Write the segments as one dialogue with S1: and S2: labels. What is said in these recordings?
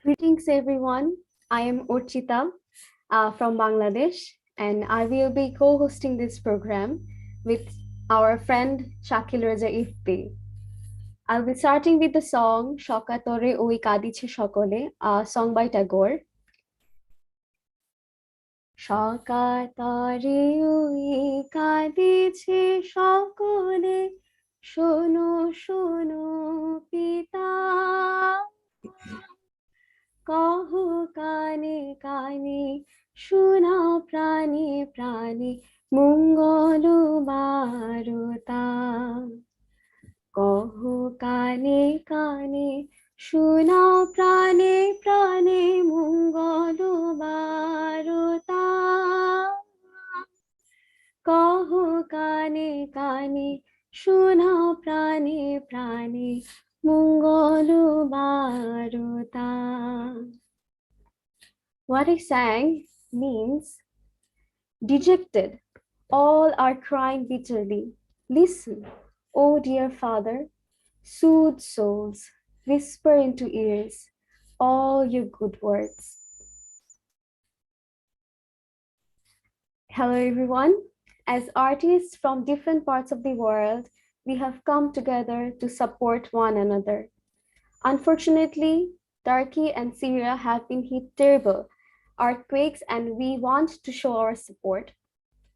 S1: Greetings, everyone. I am Orchita from Bangladesh, and I will be co hosting this program with our friend Shakil Raja Ifti. I'll be starting with the song Shokatore Oi Kadiche Shokole, a song by Tagore. Shokatore Oi Kadiche Shokole, Shono Shono Pita. কহো কানে কানে শোনাও প্রাণে প্রাণে মঙ্গল বারতা কহো কানে কানে শোনাও প্রাণে প্রাণে মঙ্গল বারতা কহো কানে কানে শোনাও প্রাণে প্রাণে মঙ্গল বারতা. What I sang means, dejected, all are crying bitterly. Listen, O dear Father, soothe souls, whisper into ears all your good words. Hello everyone. As artists from different parts of the world, we have come together to support one another. Unfortunately, Turkey and Syria have been hit terrible earthquakes, and we want to show our support.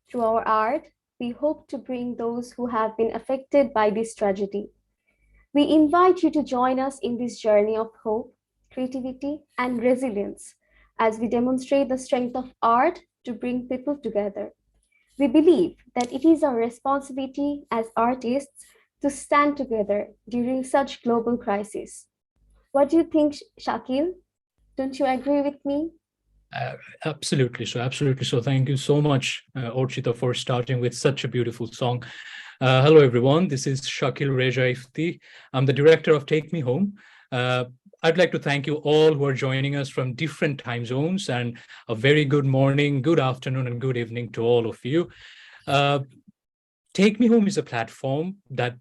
S1: Through our art, we hope to bring those who have been affected by this tragedy. We invite you to join us in this journey of hope, creativity, and resilience as we demonstrate the strength of art to bring people together. We believe that it is our responsibility as artists to stand together during such global crisis. What do you think, Shakil? Don't you agree with me?
S2: Absolutely so. Absolutely so. Thank you so much, Orchita, for starting with such a beautiful song. Hello, everyone. This is Shakil Reja Ifti. I'm the director of Take Me Home. I'd like to thank you all who are joining us from different time zones, and a very good morning, good afternoon, and good evening to all of you. Take Me Home is a platform that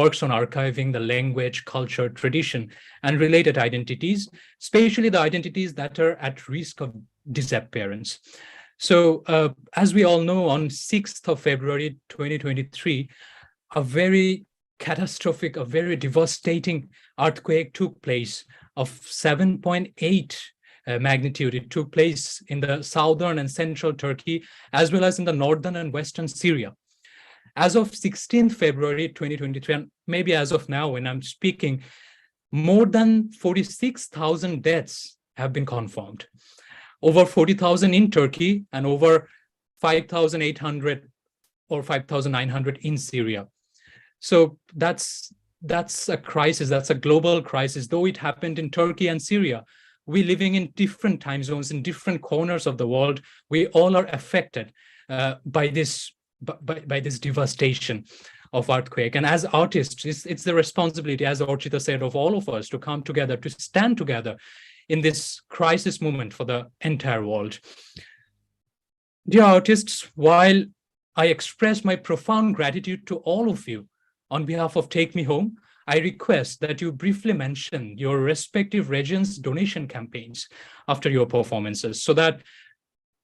S2: works on archiving the language, culture, tradition, and related identities, especially the identities that are at risk of disappearance. So, as we all know, on 6th of February 2023, a very catastrophic, a very devastating earthquake took place of 7.8 magnitude. It took place in the southern and central Turkey, as well as in the northern and western Syria. As of 16th February 2023, and maybe as of now when I'm speaking, more than 46,000 deaths have been confirmed. Over 40,000 in Turkey and over 5,800 or 5,900 in Syria. So that's a crisis, that's a global crisis. Though it happened in Turkey and Syria, we living in different time zones, in different corners of the world, we all are affected by this devastation of earthquake. And as artists, it's the responsibility, as Orchita said, of all of us to come together, to stand together in this crisis moment for the entire world. Dear artists, while I express my profound gratitude to all of you on behalf of Take Me Home, I request that you briefly mention your respective regions' donation campaigns after your performances, so that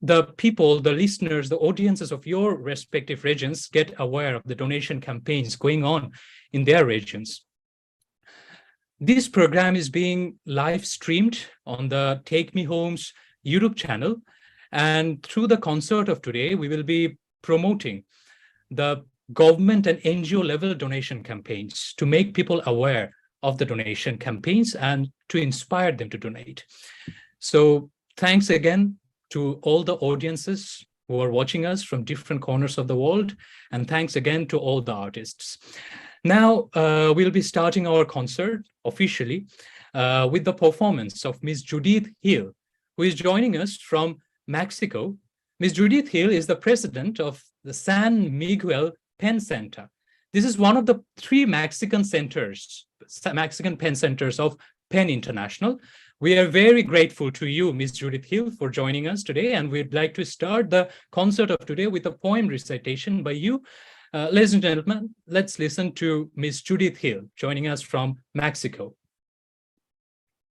S2: the people, the listeners, the audiences of your respective regions get aware of the donation campaigns going on in their regions. This program is being live streamed on the Take Me Home's YouTube channel. And through the concert of today, we will be promoting the government and NGO level donation campaigns to make people aware of the donation campaigns and to inspire them to donate. So thanks again to all the audiences who are watching us from different corners of the world. And thanks again to all the artists. Now, we'll be starting our concert officially with the performance of Ms. Judith Hill, who is joining us from Mexico. Ms. Judith Hill is the president of the San Miguel Pen Center. This is one of the 3 Mexican pen centers of Pen International. We are very grateful to you, Ms. Judith Hill, for joining us today, and we'd like to start the concert of today with a poem recitation by you. Ladies and gentlemen, let's listen to Ms. Judith Hill joining us from Mexico.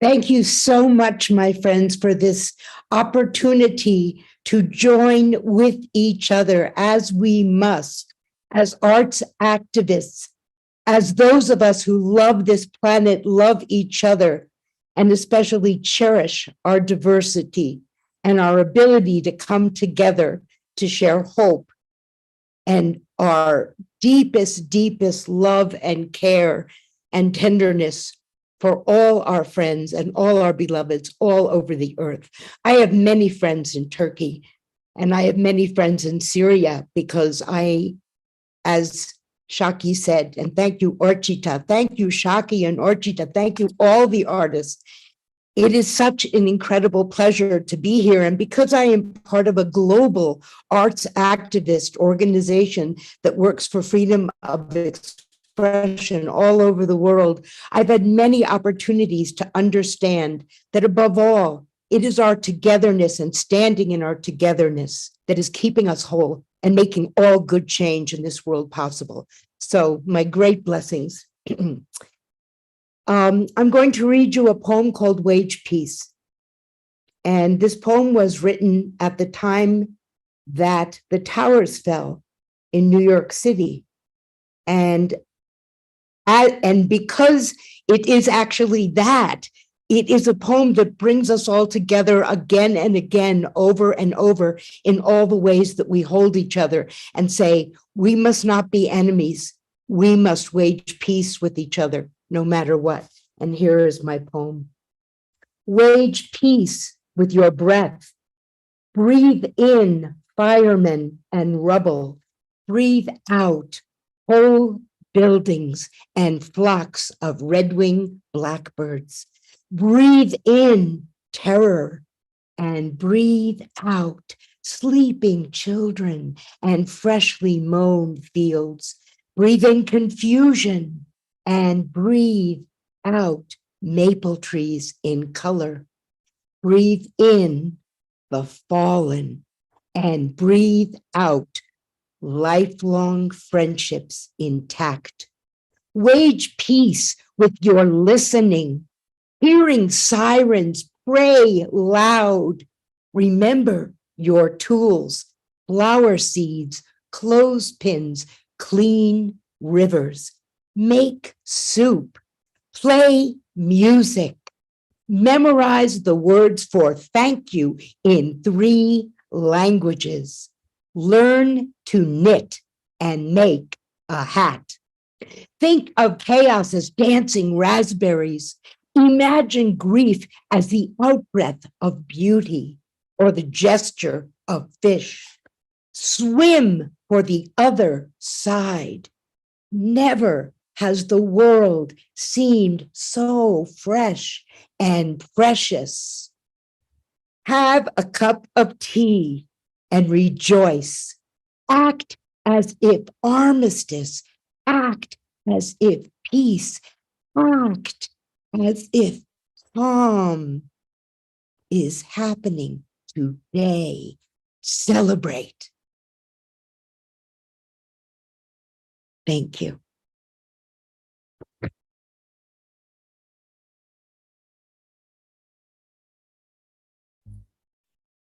S3: Thank you so much, my friends, for this opportunity to join with each other as we must, as arts activists, as those of us who love this planet, love each other, and especially cherish our diversity and our ability to come together to share hope and our deepest, deepest love and care and tenderness for all our friends and all our beloveds all over the earth. I have many friends in Turkey, and I have many friends in Syria because as Shaki said, and thank you, Orchita, thank you, Shaki and Orchita, thank you, all the artists. It is such an incredible pleasure to be here. And because I am part of a global arts activist organization that works for freedom of expression all over the world, I've had many opportunities to understand that above all, it is our togetherness and standing in our togetherness that is keeping us whole and making all good change in this world possible. So my great blessings. I'm going to read you a poem called Wage Peace. And this poem was written at the time that the towers fell in New York City. And because it is actually that, it is a poem that brings us all together again and again, over and over, in all the ways that we hold each other and say, we must not be enemies. We must wage peace with each other, no matter what. And here is my poem. Wage peace with your breath. Breathe in firemen and rubble. Breathe out whole buildings and flocks of red-winged blackbirds. Breathe in terror and breathe out sleeping children and freshly mown fields. Breathe in confusion and breathe out maple trees in color. Breathe in the fallen and breathe out lifelong friendships intact. Wage peace with your listening, hearing sirens, pray loud. Remember your tools, flower seeds, clothespins, clean rivers. Make soup, play music, memorize the words for thank you in 3 languages. Learn to knit and make a hat. Think of chaos as dancing raspberries. Imagine grief as the outbreath of beauty or the gesture of fish. Swim for the other side. Never has the world seemed so fresh and precious. Have a cup of tea and rejoice. Act as if armistice, act as if peace, act as if calm is happening today. Celebrate. Thank you.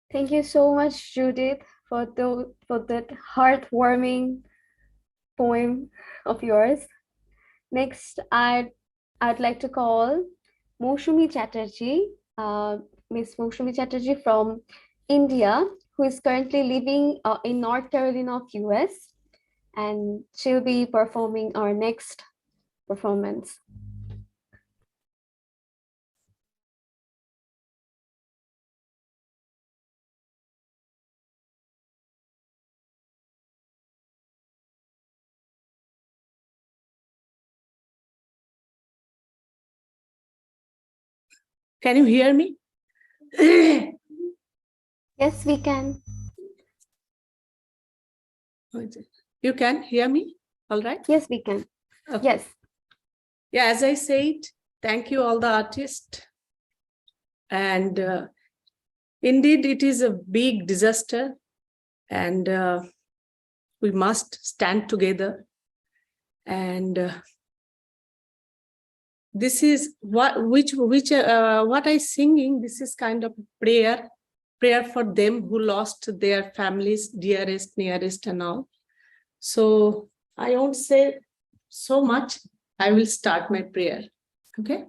S1: Thank you so much, Judith, for that heartwarming poem of yours. Next, I'd like to call Moushumi Chatterjee, Miss Moushumi Chatterjee from India, who is currently living in North Carolina of US, and she'll be performing our next performance.
S4: Can you hear me?
S1: Yes, we can.
S4: You can hear me? All right.
S1: Yes, we can.
S4: Okay.
S1: Yes.
S4: Yeah, as I said, thank you all the artists. And indeed, it is a big disaster, and we must stand together and this is what I singing. This is kind of prayer for them who lost their families, dearest, nearest, and all. So I won't say so much. I will start my prayer. Okay.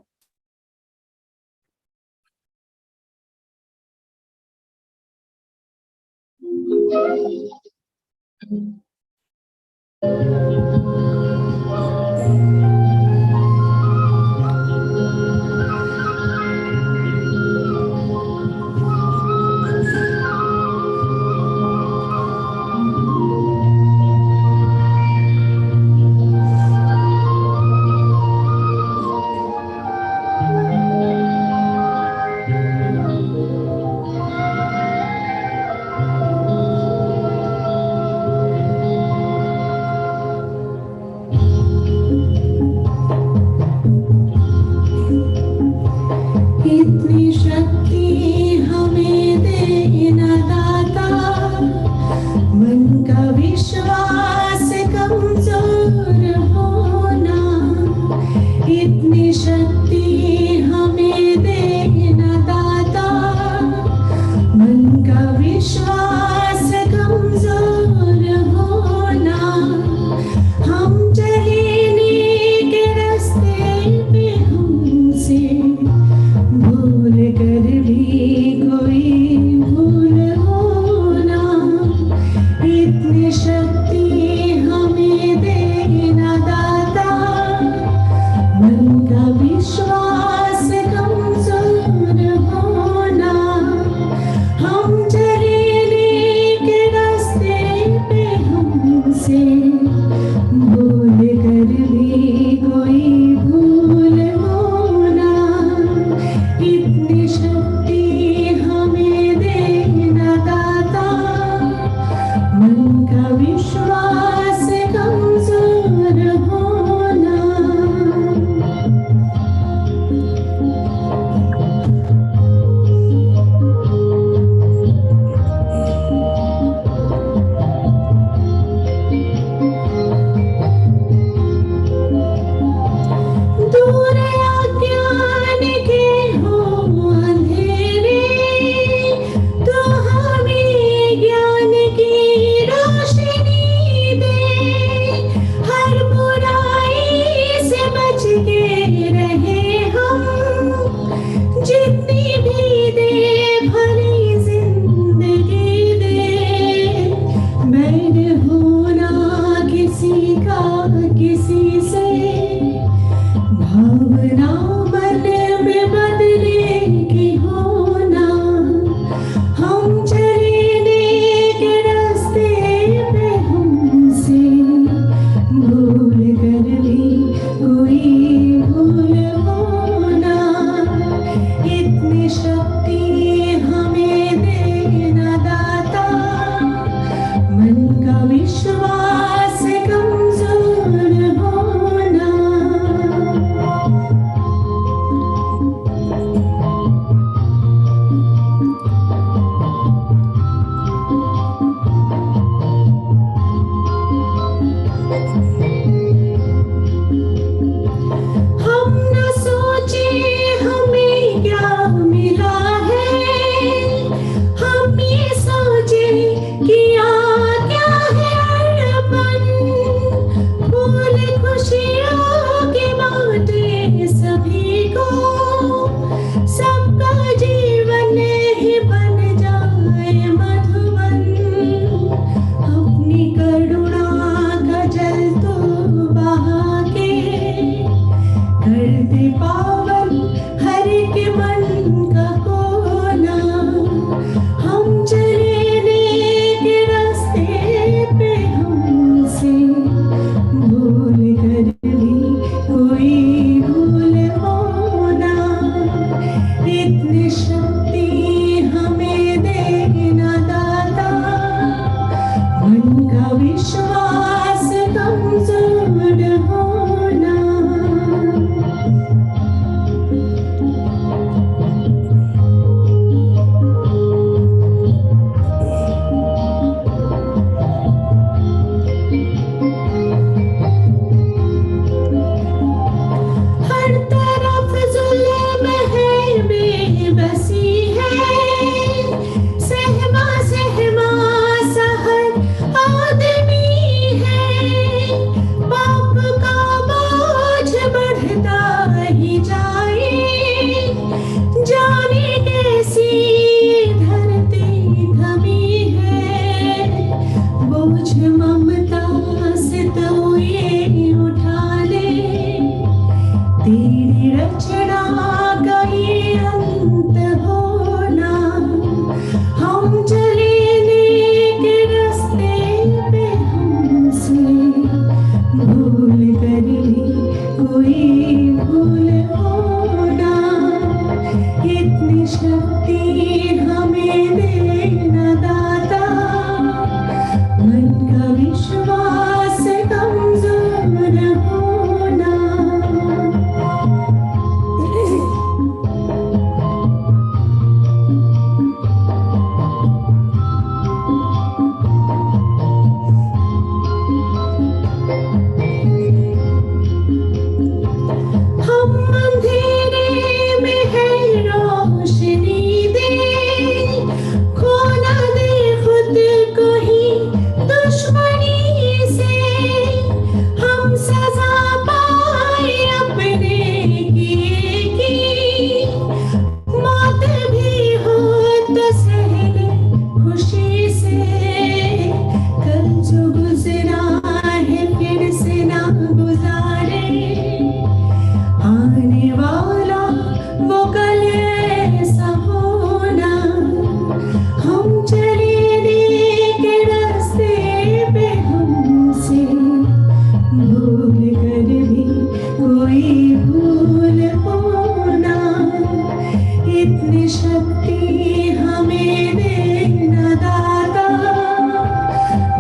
S4: हमें देना दाता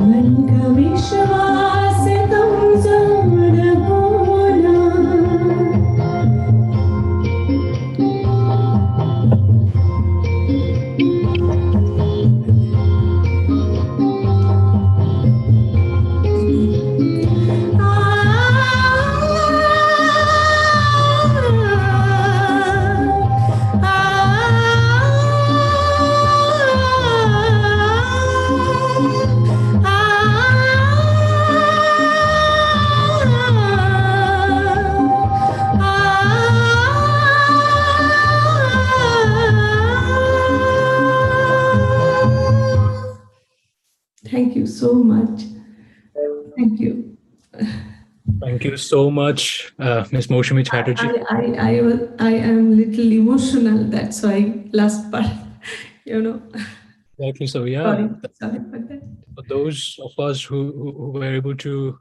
S4: मन का विश्वास कमजोर होना Thank you so much. Thank you.
S2: Thank you so much, Ms. Moushami Chatterjee.
S4: I am little emotional. That's why last part, you know.
S2: Exactly so, yeah.
S4: Sorry for that.
S2: For those of us who were able to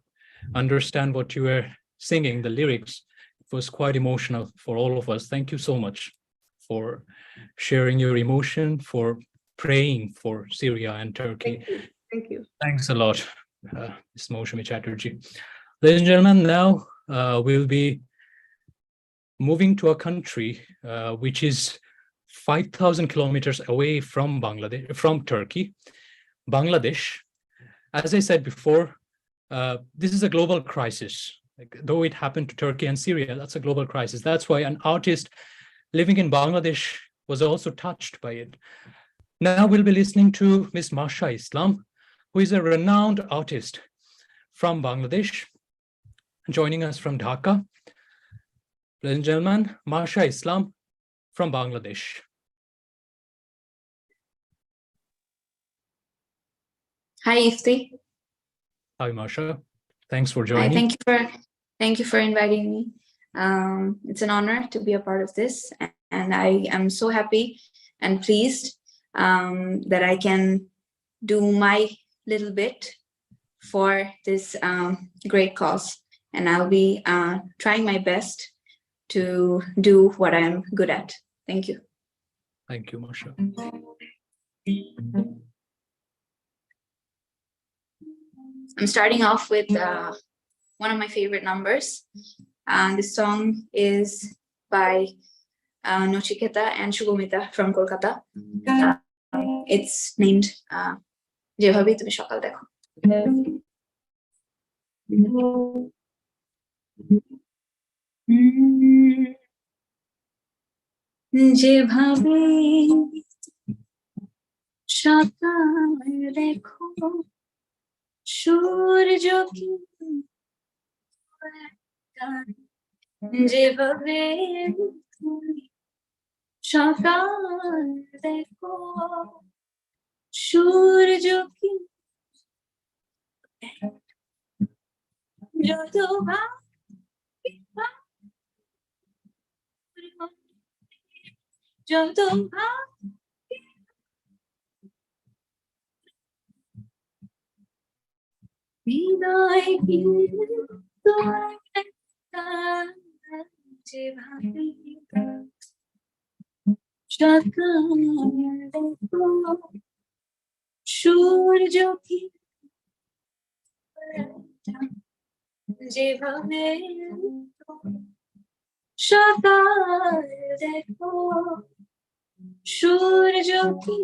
S2: understand what you were singing, the lyrics, it was quite emotional for all of us. Thank you so much for sharing your emotion, for praying for Syria and Turkey.
S4: Thank you.
S2: Thanks a lot, Ms. Moushami Chatterjee. Ladies and gentlemen, now we'll be moving to a country which is 5,000 kilometers away from Bangladesh, from Turkey, Bangladesh. As I said before, this is a global crisis. Like, though it happened to Turkey and Syria, that's a global crisis. That's why an artist living in Bangladesh was also touched by it. Now we'll be listening to Ms. Masha Islam, who is a renowned artist from Bangladesh, joining us from Dhaka. Ladies and gentlemen, Masha Islam from Bangladesh.
S5: Hi, Ifti.
S2: Hi, Masha. Thanks for
S5: Hi,
S2: joining.
S5: thank you for inviting me. It's an honor to be a part of this, and I am so happy and pleased that I can do my little bit for this great cause, and I'll be trying my best to do what I'm good at. Thank you.
S2: Thank you, Masha.
S5: I'm starting off with one of my favorite numbers. This song is by Nochiketa and Shubhamita from Kolkata. It's named যেভাবেই তুমি সকাল দেখো। যেভাবে সকাল দেখো সূর্য কি যেভাবে তুমি সকাল দেখো সূর্য কি যত যত হৃদয় যেভাবে সকাল দেখো সূর্য কি যেভাবে সকাল দেখো সূর্য কি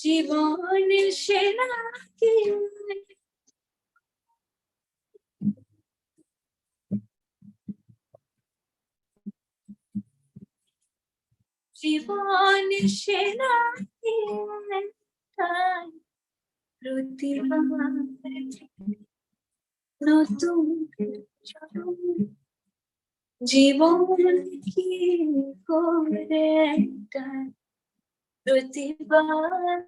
S5: জীবনের সেরা কি জীবনের সেরা কি নতুন জীবন কি করে একটা প্রতিবার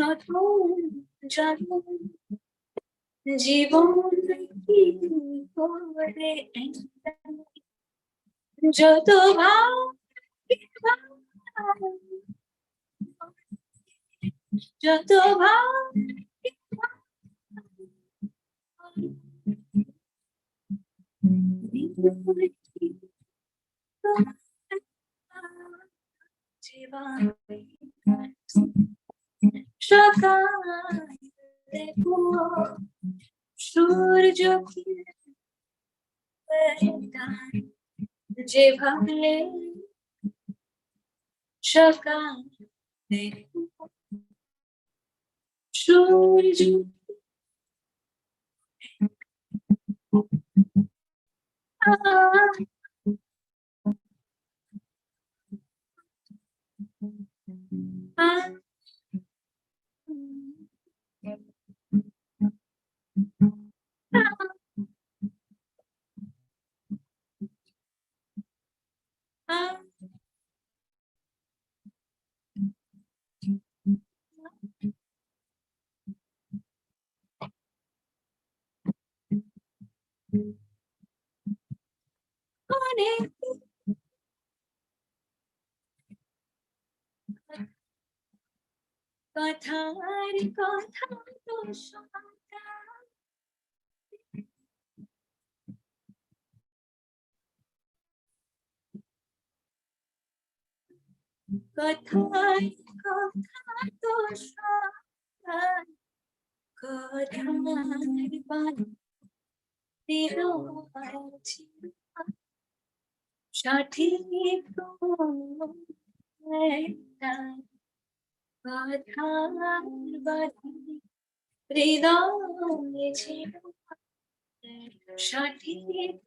S5: নতুন জীবন কি করে একটা যত যত সকালে সূর্য যেভাবে সকালে সূর্য অনেক কথার কথা তো শোনা কথার কথা তো শোনা কথার বাড়ি সঠিক কথার বাড়ি হৃদয়ে ছিল সঠিক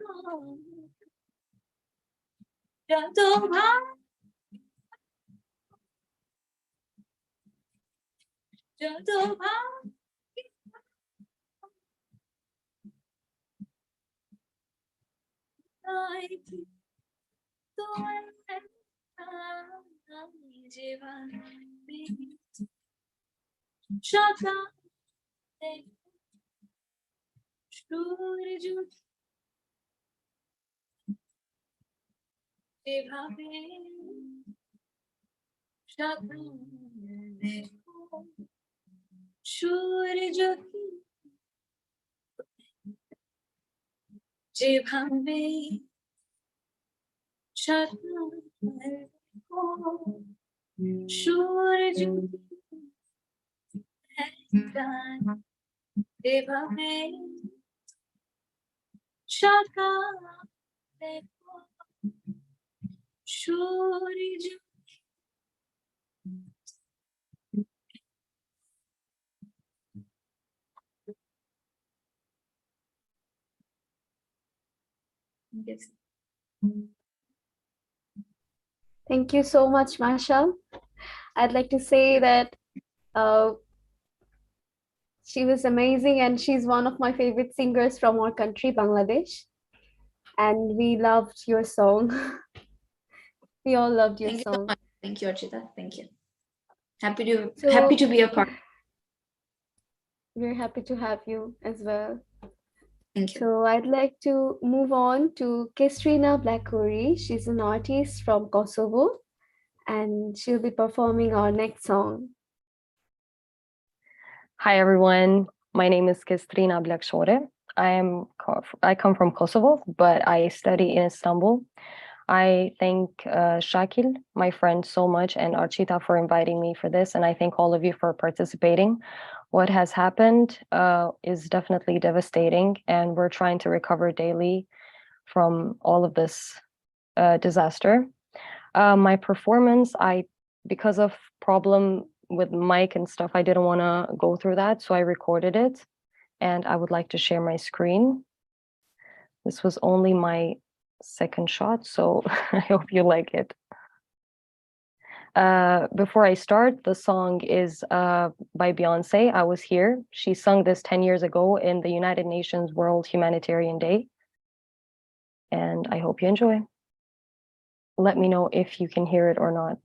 S5: যত যত সকালে সূর্য যেভাবে সকালে সূর্য যেভাবে সকালে সূর্য যেভাবে সকালে সূর্য Yes.
S1: Thank you so much, Masha. I'd like to say that uh, she was amazing and she's one of my favorite singers from our country, Bangladesh. And we loved your song. We all loved your
S5: Thank you so
S1: song.
S5: much. Thank you, Archita. Thank you. Happy to
S1: So
S5: be a part.
S1: we're happy to have you as well.
S5: Thank you.
S1: So I'd like to move on to Kestrina Blackuri. She's an artist from Kosovo and she'll be performing our next song.
S6: Hi, everyone. My name is Kestrina Blackshore. I come from Kosovo, but I study in Istanbul. I thank Shakil, my friend, so much, and Archita for inviting me for this, and I thank all of you for participating. What has happened is definitely devastating, and we're trying to recover daily from all of this disaster. My performance, because of problem with mic and stuff, I didn't want to go through that, so I recorded it, and I would like to share my screen. This was only my second shot, so I hope you like it. Before I start, the song is by Beyonce, I Was Here. She sung this 10 years ago in the United Nations World Humanitarian Day. And I hope you enjoy. Let me know if you can hear it or not.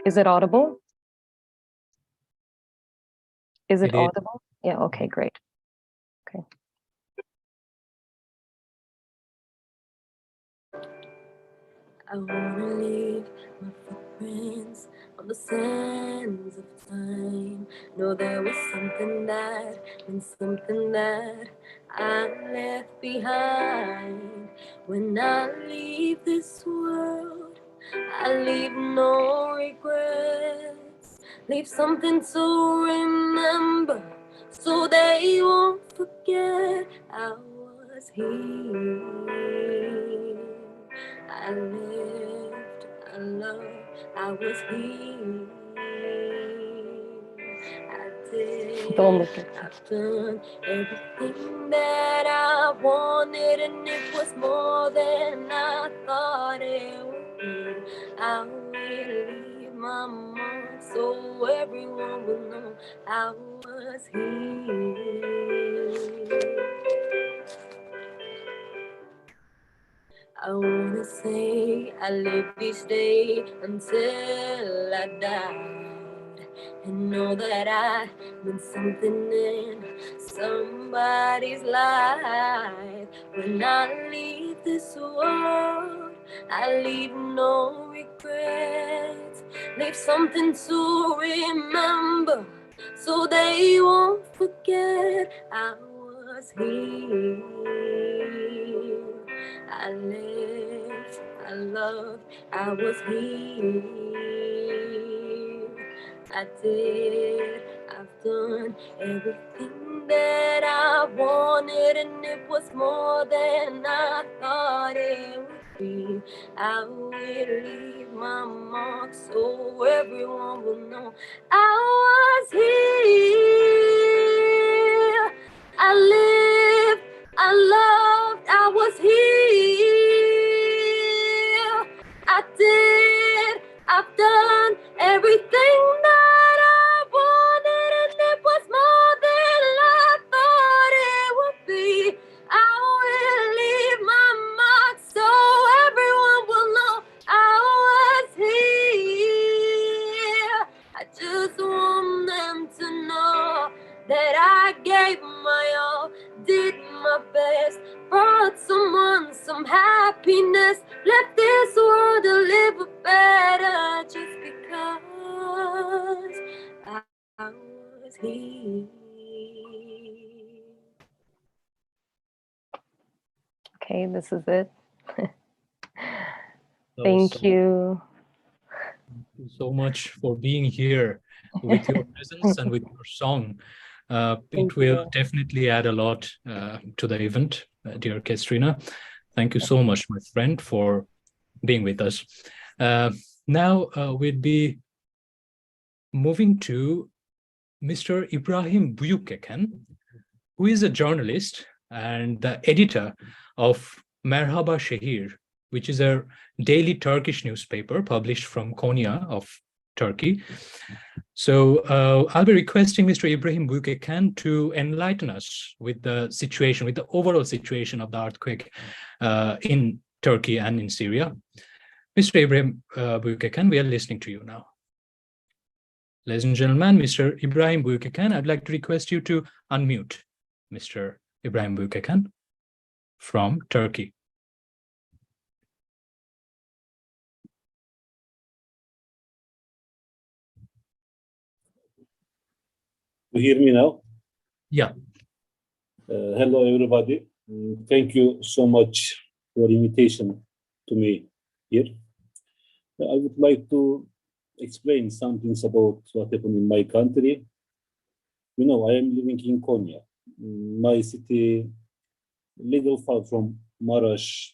S6: Is it audible? Is it audible? Yeah, okay, great. Okay.
S7: I wanna leave my footprints on the sands of time. Know there was something that meant something that I left behind. When I leave this world, I leave no regrets. Leave something to remember so they won't forget I was here. I lived, I loved, I was here. I did,
S6: Don't look at
S7: I've done everything that I wanted, and it was more than I thought it would be. I will leave my mark so everyone will know I was here. I wanna say I lived each day until I died, and know that I meant something in somebody's life. When I leave this world, I leave no regrets. Leave something to remember so they won't forget I was here. I lived, I loved, I was here. I did, I've done everything that I wanted, and it was more than I thought it would be. I will leave my mark so everyone will know I was here. I lived, I loved, I was here. I did, I've done everything that I wanted, and it was more than I thought it would be. I will leave my mark so everyone will know I was here. I just want them to know that I gave my all, did my best, brought someone some happiness, left this world a little better just because I was here.
S6: Okay, this is it. Thank you.
S2: Thank you so much for being here with your presence and with your song. It will definitely add a lot to the event, dear Katrina. Thank you so much, my friend, for being with us. Now we'll be moving to Mr. Ibrahim Buyukeken, who is a journalist and the editor of Merhaba Şehir, which is a daily Turkish newspaper published from Konya of Turkey. So I'll be requesting Mr. Ibrahim Buyukeken to enlighten us with the situation, with the overall situation of the earthquake in Turkey and in Syria. Mr. Ibrahim Buyukeken, we are listening to you now. Ladies and gentlemen, Mr. Ibrahim Buyukeken, I'd like to request you to unmute Mr. Ibrahim Buyukeken from Turkey.
S8: You hear me now?
S2: Yeah.
S8: Hello, everybody. Thank you so much for invitation to me here. I would like to explain some things about what happened in my country. You know, I am living in Konya, my city, little far from Maraş,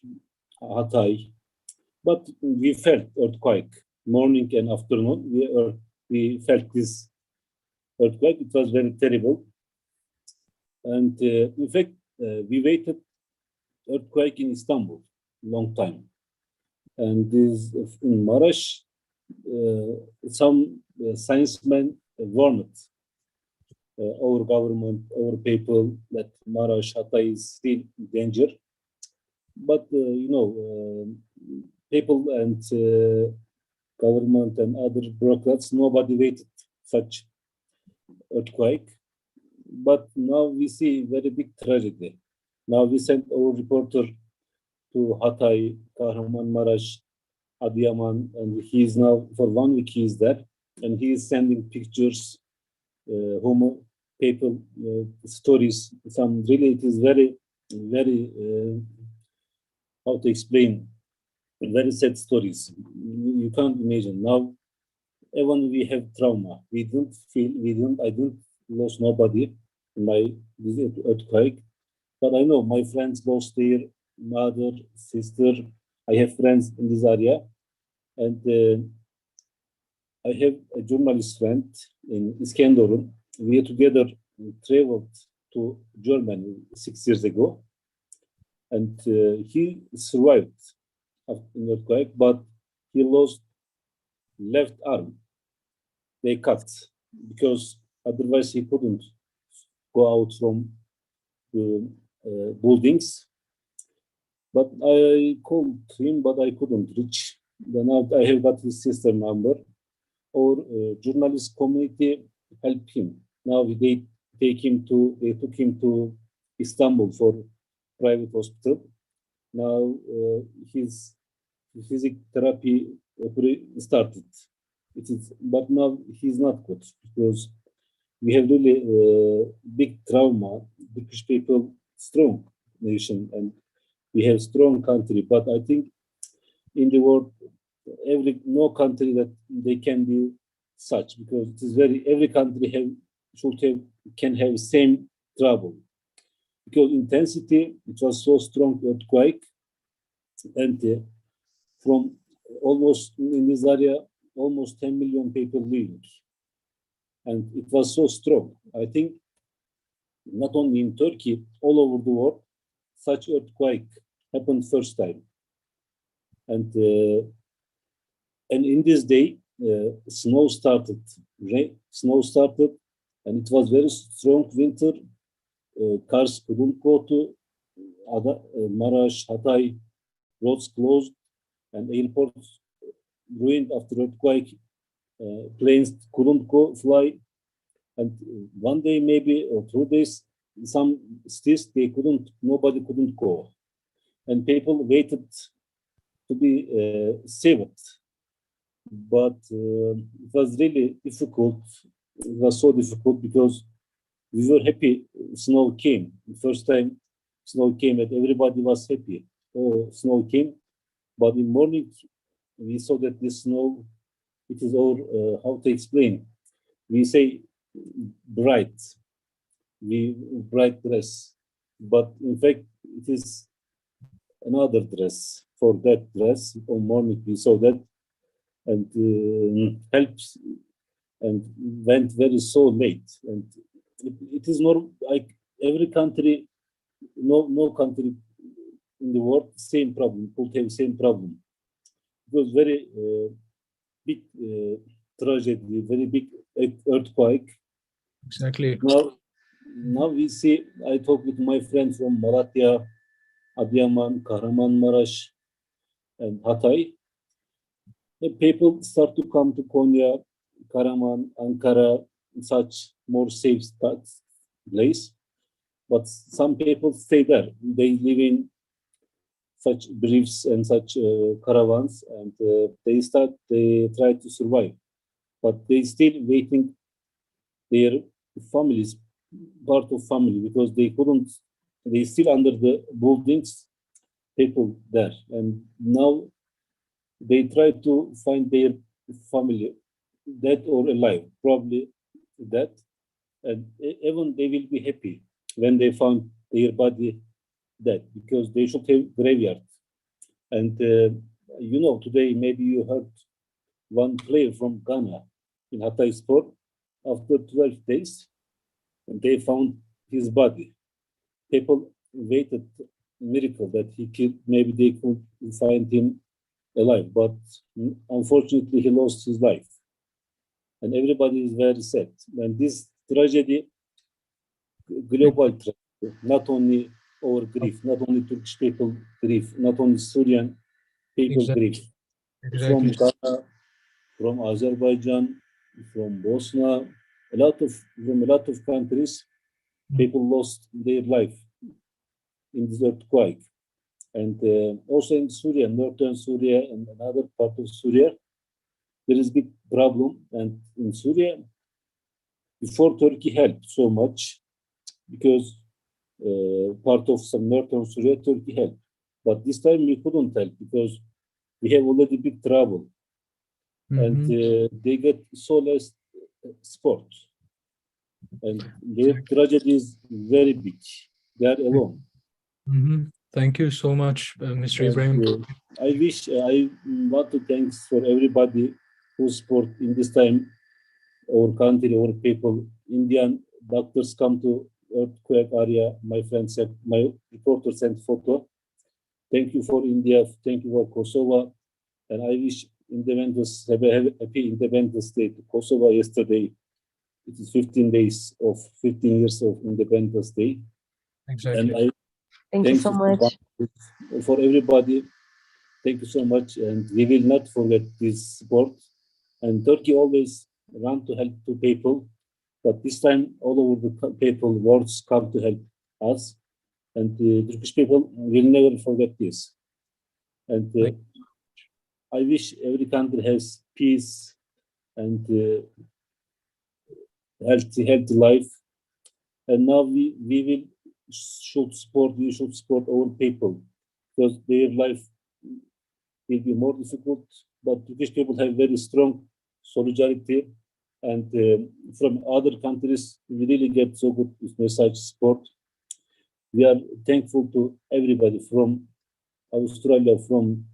S8: Hatay, but we felt earthquake morning and afternoon. We felt this earthquake. It was very terrible, and in fact, we waited earthquake in Istanbul long time. And this in Marash, some sciencemen warned our government, our people that Marash Hatay is still in danger. But people and government and other bureaucrats, nobody waited such earthquake. But now we see very big tragedy. Now we sent our reporter to Hatay, Kahramanmaraş, Adıyaman, and he is now for 1 week he is there, and he is sending pictures, homo people stories. Some really it is very very how to explain very sad stories. You can't imagine now. Even we have trauma. We don't feel. We don't. I don't lost nobody in my this earthquake, but I know my friends lost their mother, sister. I have friends in this area, and I have a journalist friend in Iskenderun. We together traveled to Germany 6 years ago, and he survived in earthquake, but he lost left arm. They cut because otherwise he couldn't go out from the buildings. But I called him, but I couldn't reach. Then I have got his sister number. Our journalist community helped him. Now they took him to Istanbul for private hospital. Now his physical therapy started. It is, but now he's not good because we have really big trauma. British people, strong nation, and we have strong country. But I think in the world, no country that they can be such because it is every country can have same trouble because intensity it was so strong earthquake and from almost in this area almost 10 million people living and it was so strong. I think not only in Turkey, all over the world, such earthquake happened first time. And in this day, snow started, and it was very strong winter. Cars couldn't go to Marash, Hatay, roads closed, and airports ruined after earthquake. Planes couldn't go fly, and one day maybe or 2 days, some cities nobody couldn't go, and people waited to be saved. But it was really difficult. It was so difficult because we were happy snow came. The first time snow came and everybody was happy. Oh, snow came. But in morning, we saw that this snow, it is our, how to explain? We say bright, bright dress. But in fact, it is another dress. For that dress, on morning we saw that and helps and went very so late. And it is more like every country, no country in the world, same problem, could have same problem. It was very big tragedy, very big earthquake.
S2: Exactly.
S8: Now we see, I talk with my friends from Malatya, Adıyaman, Kahramanmaraş, and Hatay. The people start to come to Konya, Karaman, Ankara, such more safe place. But some people stay there. They live in such briefs and such caravans, and they try to survive. But they still waiting their families, part of family, because they still under the buildings, people there. And now they try to find their family, dead or alive, probably dead. And even they will be happy when they found their body dead, because they should have graveyard. And today maybe you heard one player from Ghana in Hatay Sport. After 12 days, they found his body. People waited miracle that he killed. Maybe they could find him alive, but unfortunately he lost his life. And everybody is very sad. And this tragedy, global tragedy, not only our grief, not only Turkish people grief, not only Syrian people
S2: Exactly.
S8: grief. From
S2: Exactly.
S8: Ghana, from Azerbaijan, from Bosnia, from a lot of countries, people lost their life in this earthquake. And also in Syria, northern Syria and another part of Syria, there is big problem. And in Syria, before Turkey helped so much because part of some northern Syria, Turkey helped. But this time we couldn't help because we have already big trouble. And they get so less support. And their tragedy is very big. They are alone.
S2: Thank you so much, Mr.
S8: And,
S2: Ibrahim.
S8: I want to thanks for everybody who support in this time our country, our people. Indian doctors come to earthquake area. My friend said, my reporter sent photo. Thank you for India. Thank you for Kosovo. And I wish independence, have a happy Independence Day to Kosovo yesterday. It is 15 days of 15 years of Independence Day.
S2: Exactly.
S8: And I
S6: Thank you so much.
S8: for everybody. Thank you so much. And we will not forget this support. And Turkey always run to help to people. But this time, all over the people, words come to help us. And the Turkish people will never forget this. And I wish every country has peace and healthy life. And now we should support our people because their life will be more difficult. But Turkish people have very strong solidarity, and from other countries we really get so good message support. We are thankful to everybody from Australia, from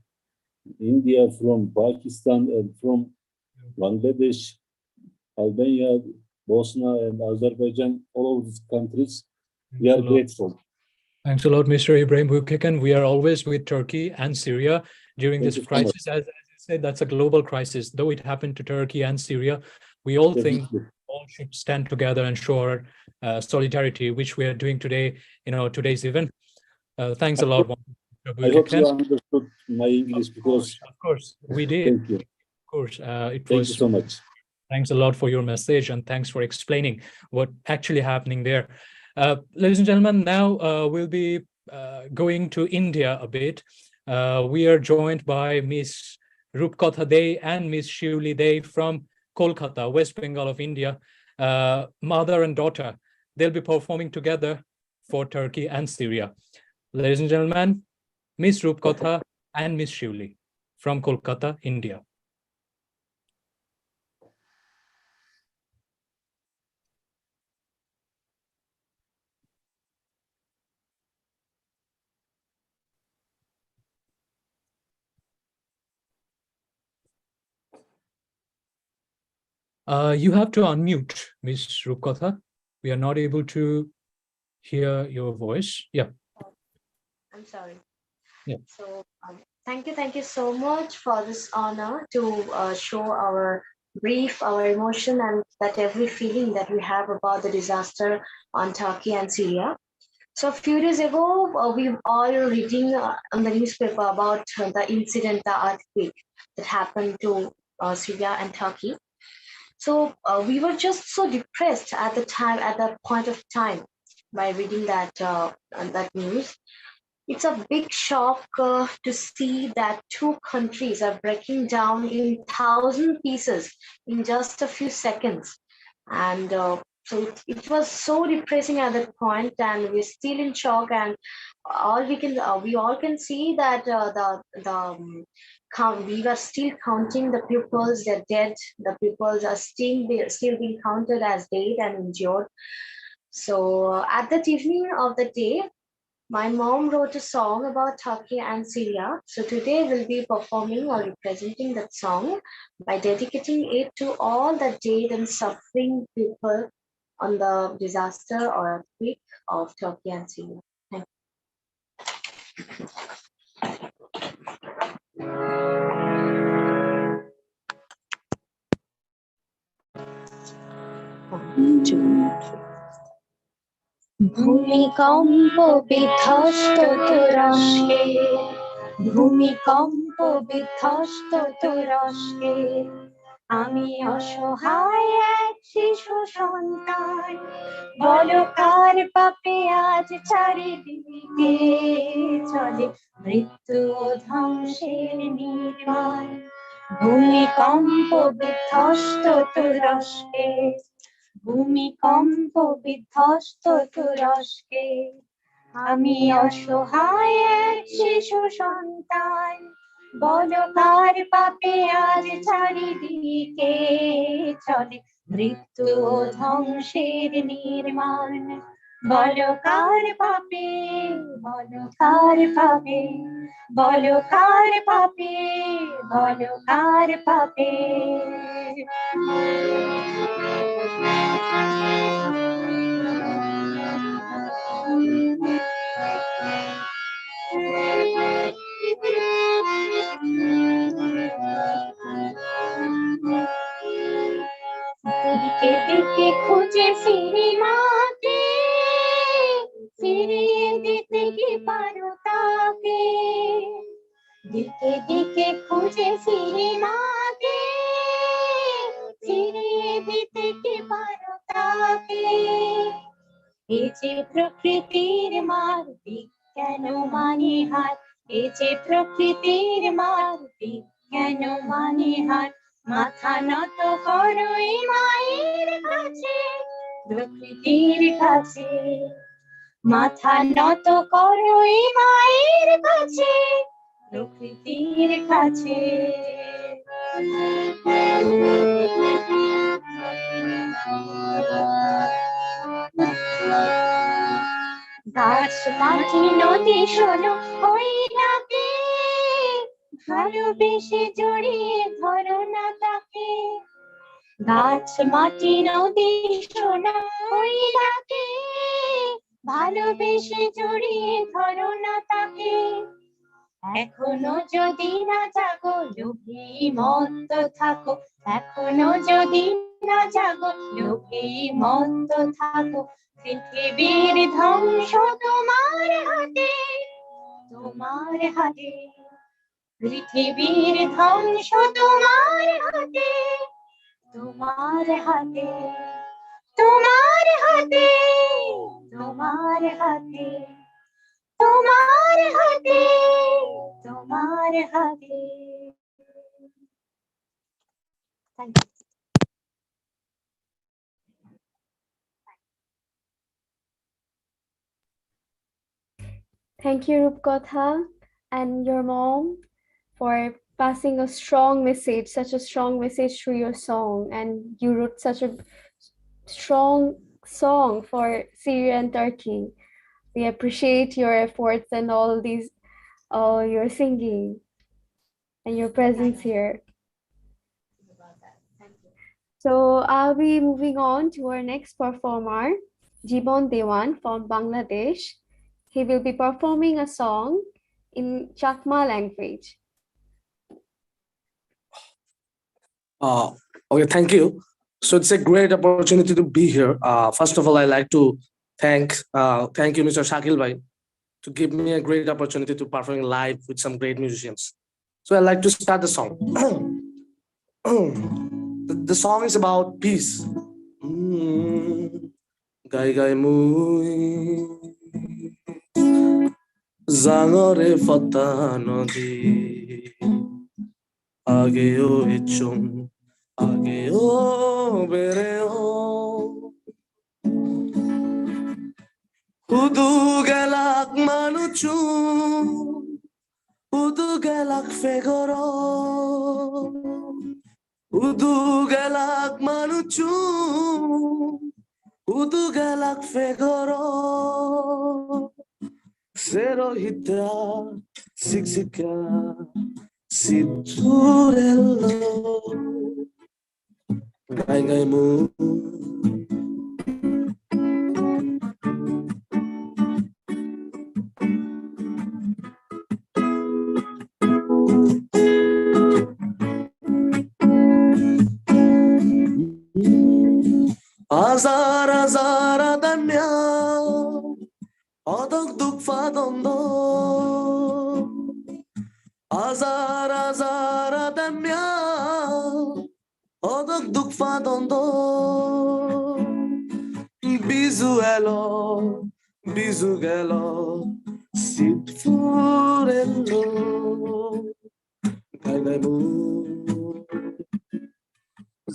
S8: India, from Pakistan, and from Bangladesh, Albania, Bosnia, and Azerbaijan, all of these countries. We are grateful.
S2: Thanks a lot, Mr. Ibrahim Bukikan. We are always with Turkey and Syria during this crisis. As you said, that's a global crisis. Though it happened to Turkey and Syria, we all think all should stand together and show our solidarity, which we are doing today in our today's event. Thanks a lot.
S8: I hope you understood my English because
S2: of course we did.
S8: Thank you.
S2: Of course, it
S8: Thank
S2: was.
S8: you so much.
S2: Thanks a lot for your message and thanks for explaining what actually happening there. Ladies and gentlemen, now we'll be going to India a bit. We are joined by Miss Rupkotha Dey and Miss Shivli Dey from Kolkata, West Bengal of India, mother and daughter. They'll be performing together for Turkey and Syria. Ladies and gentlemen, Miss Rupkotha and Miss Shivli from Kolkata, India. You have to unmute, Miss Rupkotha. We are not able to hear your voice. Yeah.
S9: I'm sorry.
S2: Yeah.
S9: So thank you so much for this honor to show our grief, our emotion, and that every feeling that we have about the disaster on Turkey and Syria. So a few days ago, we all reading on the newspaper about the incident, the earthquake that happened to Syria and Turkey. So we were just so depressed at the time, at that point of time, by reading that news. It's a big shock to see that two countries are breaking down in thousand pieces in just a few seconds, and so it was so depressing at that point, and we're still in shock. And we all can see that we are still counting the pupils that dead. The pupils are still being counted as dead and injured. So at that evening of the day, my mom wrote a song about Turkey and Syria. So today we'll be performing or representing that song by dedicating it to all the dead and suffering people on the disaster or earthquake of Turkey and Syria. Thank you.
S3: 1, 2, 3.
S10: ভূমিকম্প বিধ্বস্ত তুরস্কে, ভূমিকম্প বিধ্বস্ত তুরস্কে, আমি অসহায় এক শিশু সন্তান, বলো কার পাপে আজ চারিদিকে চলে মৃত্যু ও ধ্বংসের নির্মাণ। ভূমিকম্প বিধ্বস্ত তুরস্কে, ভূমিকম্প বিধ্বস্ত তুরস্কে, আমি অসহায় এক শিশু সন্তান, বলো কার পাপে আজ চারিদিকে চলে মৃত্যু ও ধ্বংসের নির্মাণ। বলো কার পাপে, বলো কার পাপে, বলো কার পাপে, বলো কার পাপে। দিকে দিকে খুঁজে ফিরি মাকে, ফিরিয়ে দিতে কি পারো তাকে। দিকে দিকে খুঁজে ফিরি মাকে, ফিরিয়ে দিতে কি পারো তাকে। এ যে প্রকৃতির মার, বিজ্ঞান মানে হার, এ যে প্রকৃতির মার, বিজ্ঞান মানে হার। মাথা নত করো এই মায়ের কাছে, প্রকৃতির কাছে। মাথা নত করো এই মায়ের কাছে, প্রকৃতির কাছে। গাছ মাটি নদী শোনো ওই ডাকে, ভালোবেসে জড়িয়ে ধরো না তাকে। গাছ মাটি নদী শোনো ওই ডাকে, ভালোবেসে জড়িয়ে ধরো না তাকে। এখনো যদি না জাগো লোভেই মত্ত থাকো, এখনো যদি না জাগো লোভেই মত্ত থাকো। পৃথিবীর ধ্বংস তোমার হাতে, তোমার হাতে। পৃথিবীর ধ্বংস তোমার হাতে, তোমার হাতে, তোমার হাতে, তোমার হাতে, তোমার হাতে, তোমার হাতে। Thank you.
S1: Thank you, Rupkatha, and your mom for passing a strong message, such a strong message through your song. And you wrote such a strong song for Syria and Turkey. We appreciate your efforts and all these, your singing and your presence here. So I'll be moving on to our next performer, Jibon Dewan from Bangladesh. He will be performing a song in Chakma language.
S11: Okay, thank you. So it's a great opportunity to be here. First of all, I like to thank you, Mr. Shakil Bhai, to give me a great opportunity to perform live with some great musicians. So I like to start the song. The song is about peace. Gai gai mui zangore fata nodi ageo echum ageo bereo hudu galak manuchu hudu galak fegoro hudu galak manuchu hudu galak fegoro zero hita siksika siturello gai gai mu Azar azar adanya Odok duk fadondo Azar azar adanya Odok duk fadondo Bizu elo Bizu gelo Sit furello Galemu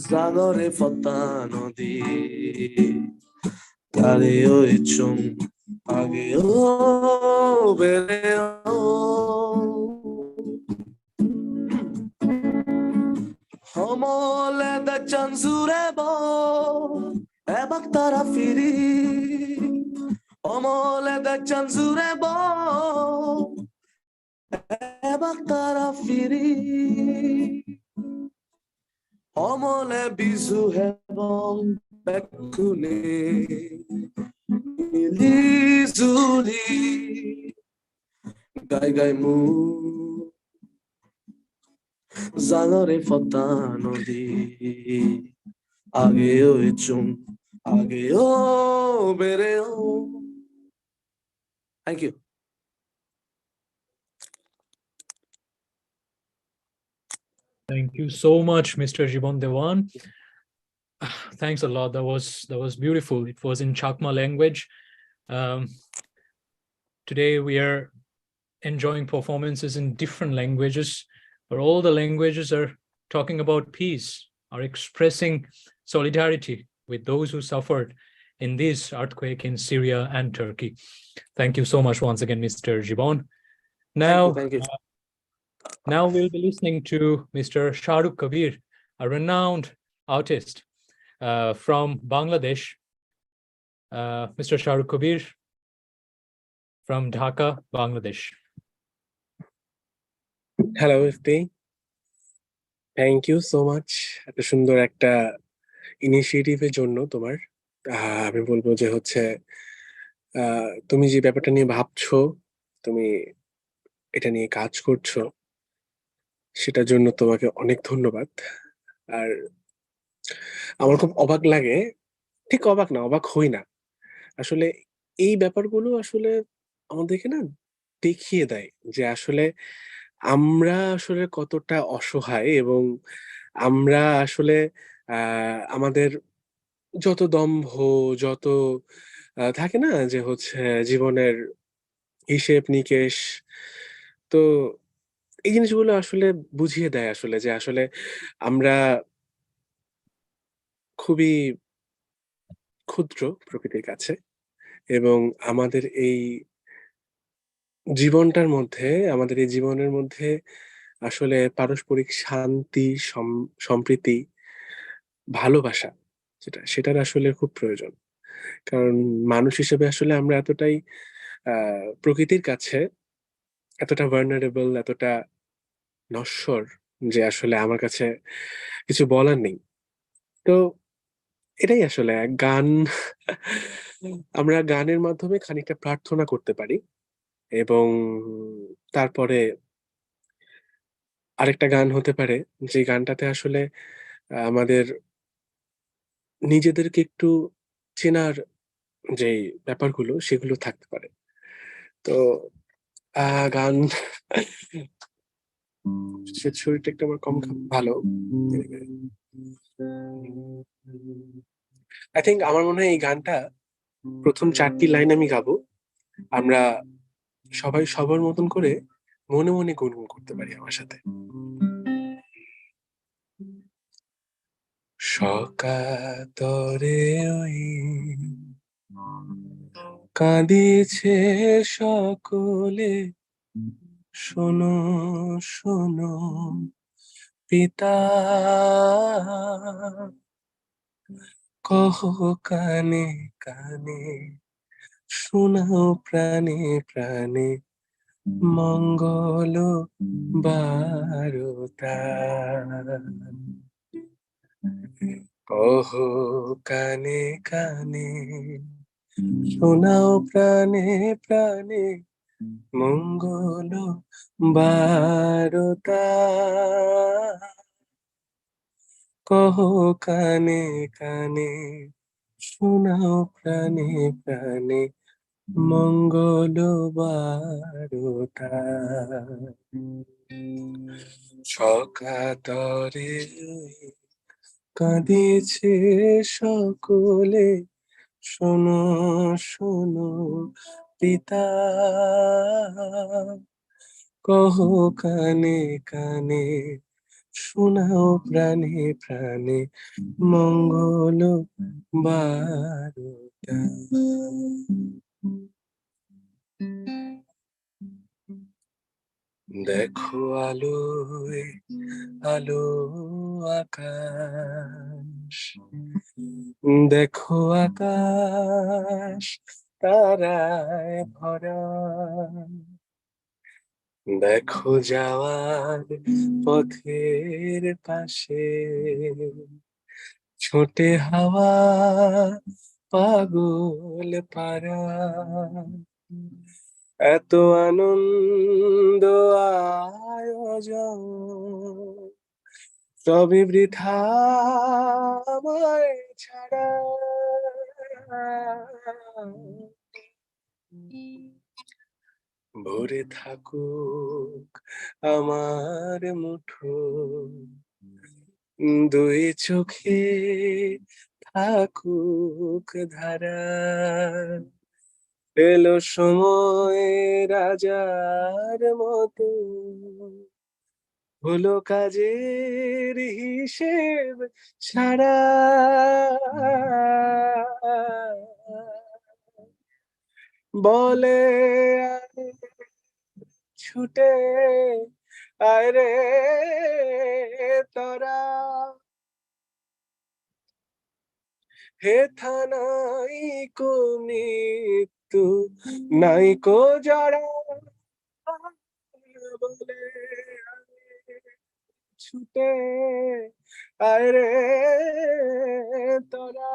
S11: Zagore fotano di Galeo ichum Ageo bereo Homole da chanzurebo Ebak tarafiri Homole da chanzurebo Ebak tarafiri Omole bizu hebon bekune Milizuli Gai gai mu Zagore fotano di Ageo ichum Ageo bereo Thank you.
S2: Thank you so much, Mr. Jibon Dewan. Thanks a lot. That was beautiful. It was in Chakma language. Today we are enjoying performances in different languages, but all the languages are talking about peace, are expressing solidarity with those who suffered in this earthquake in Syria and Turkey. Thank you so much once again, Mr. Jibon. Now,
S11: Thank you.
S2: now we'll be listening to Mr. Shahrukh Kabir, a renowned artist from Bangladesh. Mr. Shahrukh Kabir from Dhaka, Bangladesh.
S12: Hello, FP. Thank you so much. এত সুন্দর একটা ইনিশিয়েটিভের জন্য তোমার আমি বলবো যে হচ্ছে তুমি যে ব্যাপারটা নিয়ে ভাবছো, তুমি এটা নিয়ে কাজ করছো, সেটার জন্য তোমাকে অনেক ধন্যবাদ। আর আমার খুব অবাক লাগে, ঠিক অবাক না, অবাক হই না, আসলে এই ব্যাপারগুলো আসলে আমাদেরকে না দেখিয়ে দেয় যে আসলে আমরা আসলে কতটা অসহায় এবং আমরা আসলে আমাদের যত দম্ভ, যত থাকে না যে হচ্ছে জীবনের হিসেব নিকেশ, তো এই জিনিসগুলো আসলে বুঝিয়ে দেয় আসলে যে আসলে আমরা খুবই ক্ষুদ্র প্রকৃতির কাছে এবং আমাদের এই জীবনটার মধ্যে, আমাদের এই জীবনের মধ্যে আসলে পারস্পরিক শান্তি, সম্প্রীতি, ভালোবাসা সেটার আসলে খুব প্রয়োজন। কারণ মানুষ হিসেবে আসলে আমরা এতটাই প্রকৃতির কাছে এতটা ভালনারেবল, এতটা নশ্বর যে আসলে আমার কাছে কিছু বলার নেই। তো এটাই আসলে গান আমরা গানের মাধ্যমে খানিকটা প্রার্থনা করতে পারি এবং তারপরে আরেকটা গান হতে পারে যে গানটাতে আসলে আমাদের নিজেদেরকে একটু চেনার যেই ব্যাপারগুলো সেগুলো থাকতে পারে। তো গান শরীরটা একটু আমার কম ভালো। আই থিঙ্ক আমার মনে হয় এই গানটা প্রথম 4টি লাইন আমি গাবো, আমরা সবাই সবার মতন করে মনে মনে গুনগুন করতে পারি আমার সাথে। সকাতরে ওই কাঁদিছে সকলে, শোনো শোনো পিতা, কহ কানে কানে, শোনাও প্রাণে প্রাণে, মঙ্গল বারতা, কহ কানে কানে, শোনাও প্রাণে প্রাণে, মঙ্গল বারতা, কহ কানে কানে, শোনাও প্রাণে প্রাণে মঙ্গল বারতা সকাতরে কাঁদিছে সকলে শোনো শোনো পিতা কহ কানে কানে শোনাও প্রাণে প্রাণে মঙ্গল বারতা দেখো আলোয় আলো আকাশ দেখো আকাশ তারায় ভরা দেখো যাওয়ার পথের পাশে ছোটে হাওয়া পাগল পারা এত আনন্দ আয়োজন সবই বৃথা আমায় ছাড়া ভরে থাকুক আমার মুঠো দুই চোখে থাকুক ধারা এলো সময় রাজার মতো হলো কাজের হিসেব ছাড়া বলে আয় ছুটে আয় রে তোরা হে থানাই কো মৃত্যু নাই কো জড়া বলে ছুটে আয় রে তোরা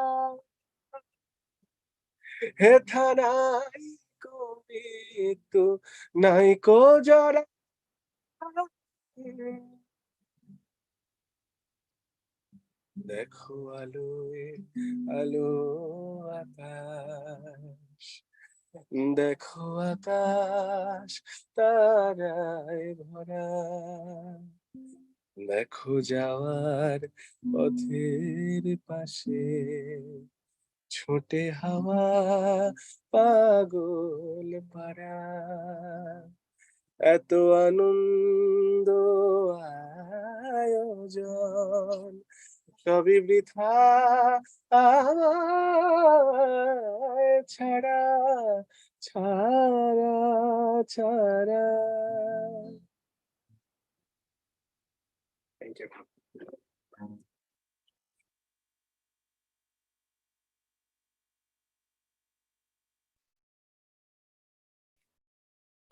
S12: হে থানাই কো মৃত্যু নাই কো জড়া দেখো আলোয় আলো আকাশ দেখো আকাশ তারায় ভরা দেখো যাওয়ার পথের পাশে ছোটে হাওয়া পাগল পারা এত আনন্দ আয়োজন সবই বৃথা আমায় ছাড়া ছাড়া ছাড়া thank you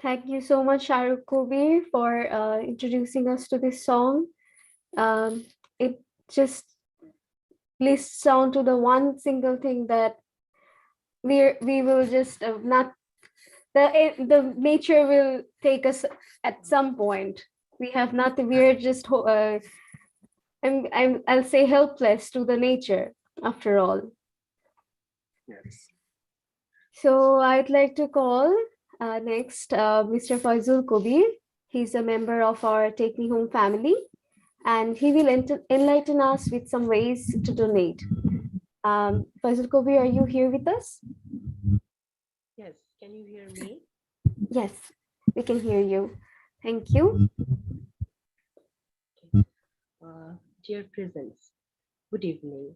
S1: Thank you so much, Shahrukh Kabir, for introducing us to this song. It just lists down to the one single thing that we will just not the nature will take us at some point. We have nothing. We are just I'll say helpless to the nature after all.
S12: Yes.
S1: So I'd like to call next Mr. Faizul Kabir. He's a member of our Take Me Home family, and he will enlighten us with some ways to donate. Faizul Kabir, are you here with us?
S13: Yes, can you hear me?
S1: Yes, we can hear you. Thank you.
S13: Dear presents, good evening.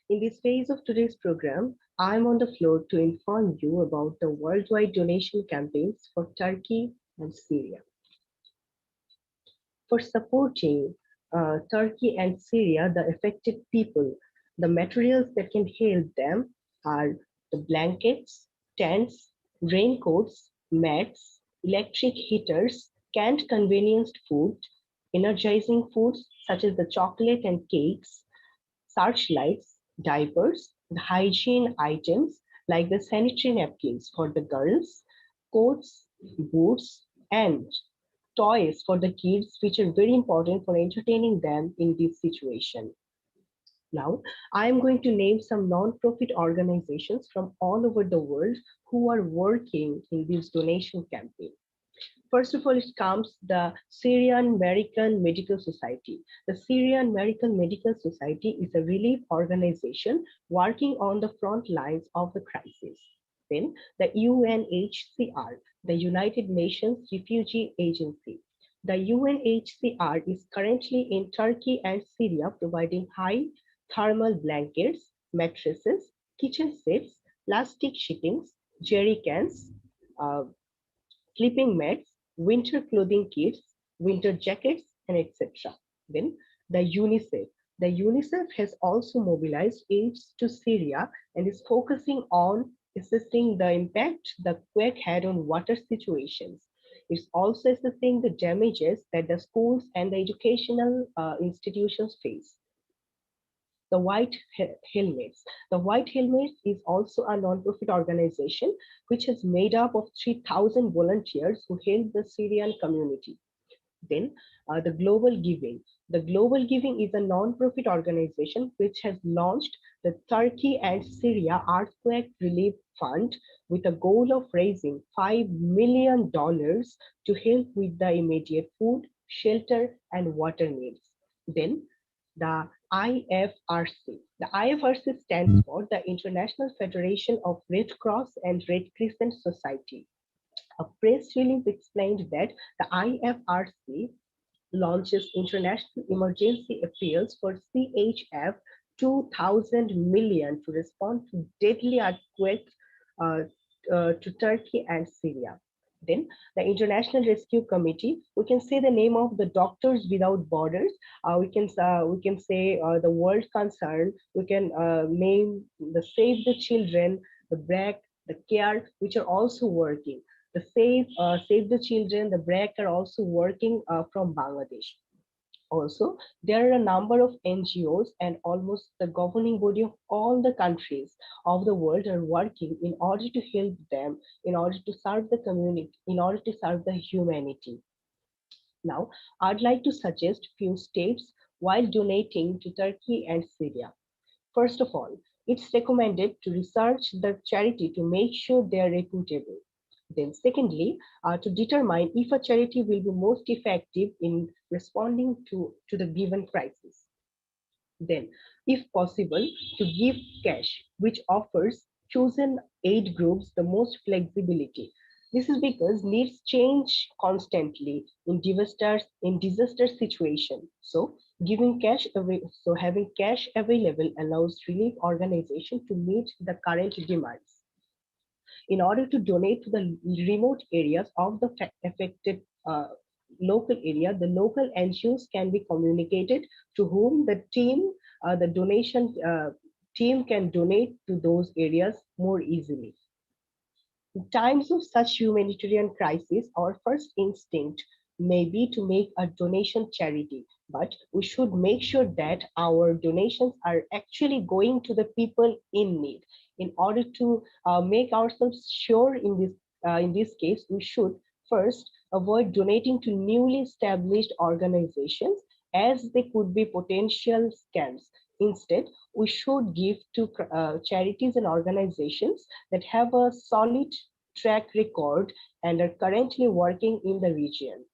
S13: In this phase of today's program, I'm on the floor to inform you about the worldwide donation campaigns for Turkey and Syria. For supporting Turkey and Syria, the affected people, the materials that can help them are the blankets, tents, raincoats, mats, electric heaters, canned convenienced food, energizing foods such as the chocolate and cakes, searchlights, diapers, the hygiene items like the sanitary napkins for the girls, coats, boots, and toys for the kids, which are very important for entertaining them in this situation. Now, I am going to name some non-profit organizations from all over the world who are working in this donation campaign. First of all, it comes the Syrian American Medical Society. The Syrian American Medical Society is a relief organization working on the front lines of the crisis. Then the UNHCR, the United Nations Refugee Agency. The UNHCR is currently in Turkey and Syria providing high thermal blankets, mattresses, kitchen sets, plastic sheetings, jerry cans, uh, sleeping mats, winter clothing kits, winter jackets, and etc. Then the UNICEF. The UNICEF has also mobilized aid to Syria and is focusing on assessing the impact the quake had on water situations. It's also assessing the damages that the schools and the educational institutions face. The Helmets. The White Helmets is also a non-profit organization which is made up of 3,000 volunteers who help the Syrian community. Then the Global Giving. The Global Giving is a non-profit organization which has launched the Turkey and Syria Earthquake Relief Fund with a goal of raising $5 million to help with the immediate food, shelter, and water needs. Then the IFRC. The IFRC stands for the International Federation of Red Cross and Red Crescent Society. A press release explained that the IFRC launches international emergency appeals for CHF 2,000 million to respond to deadly earthquakes uh, to Turkey and Syria. Then the International Rescue Committee. We can say the name of the Doctors Without Borders. We can say the World Concern. We can name the Save the Children, the BRAC, the CARE, which are also working. The Save the Children, the BRAC are also working from Bangladesh. Also, there are a number of NGOs and almost the governing body of all the countries of the world are working in order to help them, in order to serve the community, in order to serve the humanity. Now, I'd like to suggest few steps while donating to Turkey and Syria. First of all, it's recommended to research the charity to make sure they are reputable. Then secondly, to determine if a charity will be most effective in responding to the given crisis. Then, if possible, to give cash, which offers chosen aid groups the most flexibility. This is because needs change constantly in disaster situation. So having cash available allows relief organization to meet the current demands. In order to donate to the remote areas of the affected local area, the local NGOs can be communicated to whom the donation team can donate to those areas more easily. In times of such humanitarian crisis, our first instinct may be to make a donation charity, but we should make sure that our donations are actually going to the people in need. In order to make ourselves sure in this case, we should first avoid donating to newly established organizations as they could be potential scams. Instead, we should give to charities and organizations that have a solid track record and are currently working in the region.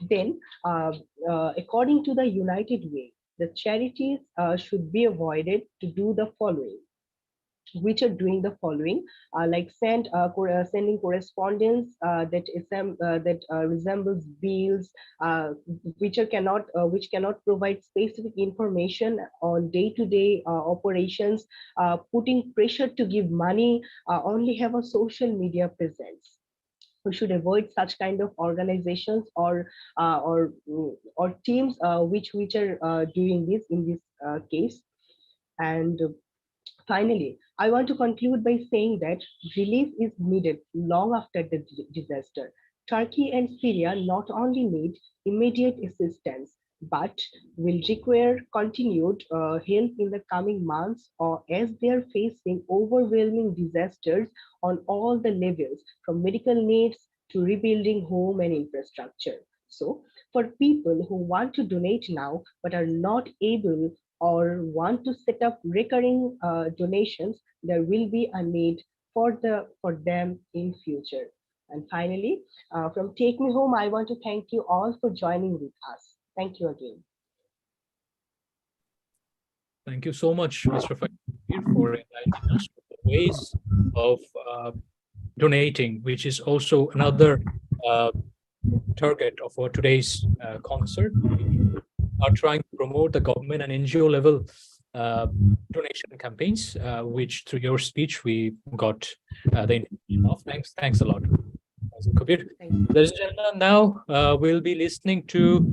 S13: Then, according to the United Way, the charities should be avoided to do the following, which are doing the following, like sending correspondence that resembles bills, which cannot provide specific information on day-to-day operations, putting pressure to give money, only have a social media presence. We should avoid such kind of organizations or teams which are doing this in this case. And finally, I want to conclude by saying that relief is needed long after the disaster. Turkey and Syria not only need immediate assistance, but will require continued help in the coming months or as they are facing overwhelming disasters on all the levels, from medical needs to rebuilding home and infrastructure. So, for people who want to donate now but are not able or want to set up recurring donations, there will be a need for them in future. And finally, from Take Me Home, I want to thank you all for joining with us. Thank you again.
S2: Thank you so much, Mr. Fakir, for enlightening us with the ways of donating, which is also another target of our today's concert. We are trying to promote the government and NGO level donation campaigns, which through your speech we got the information of. Thanks a lot, Kabir. Ladies and gentlemen, now we'll be listening to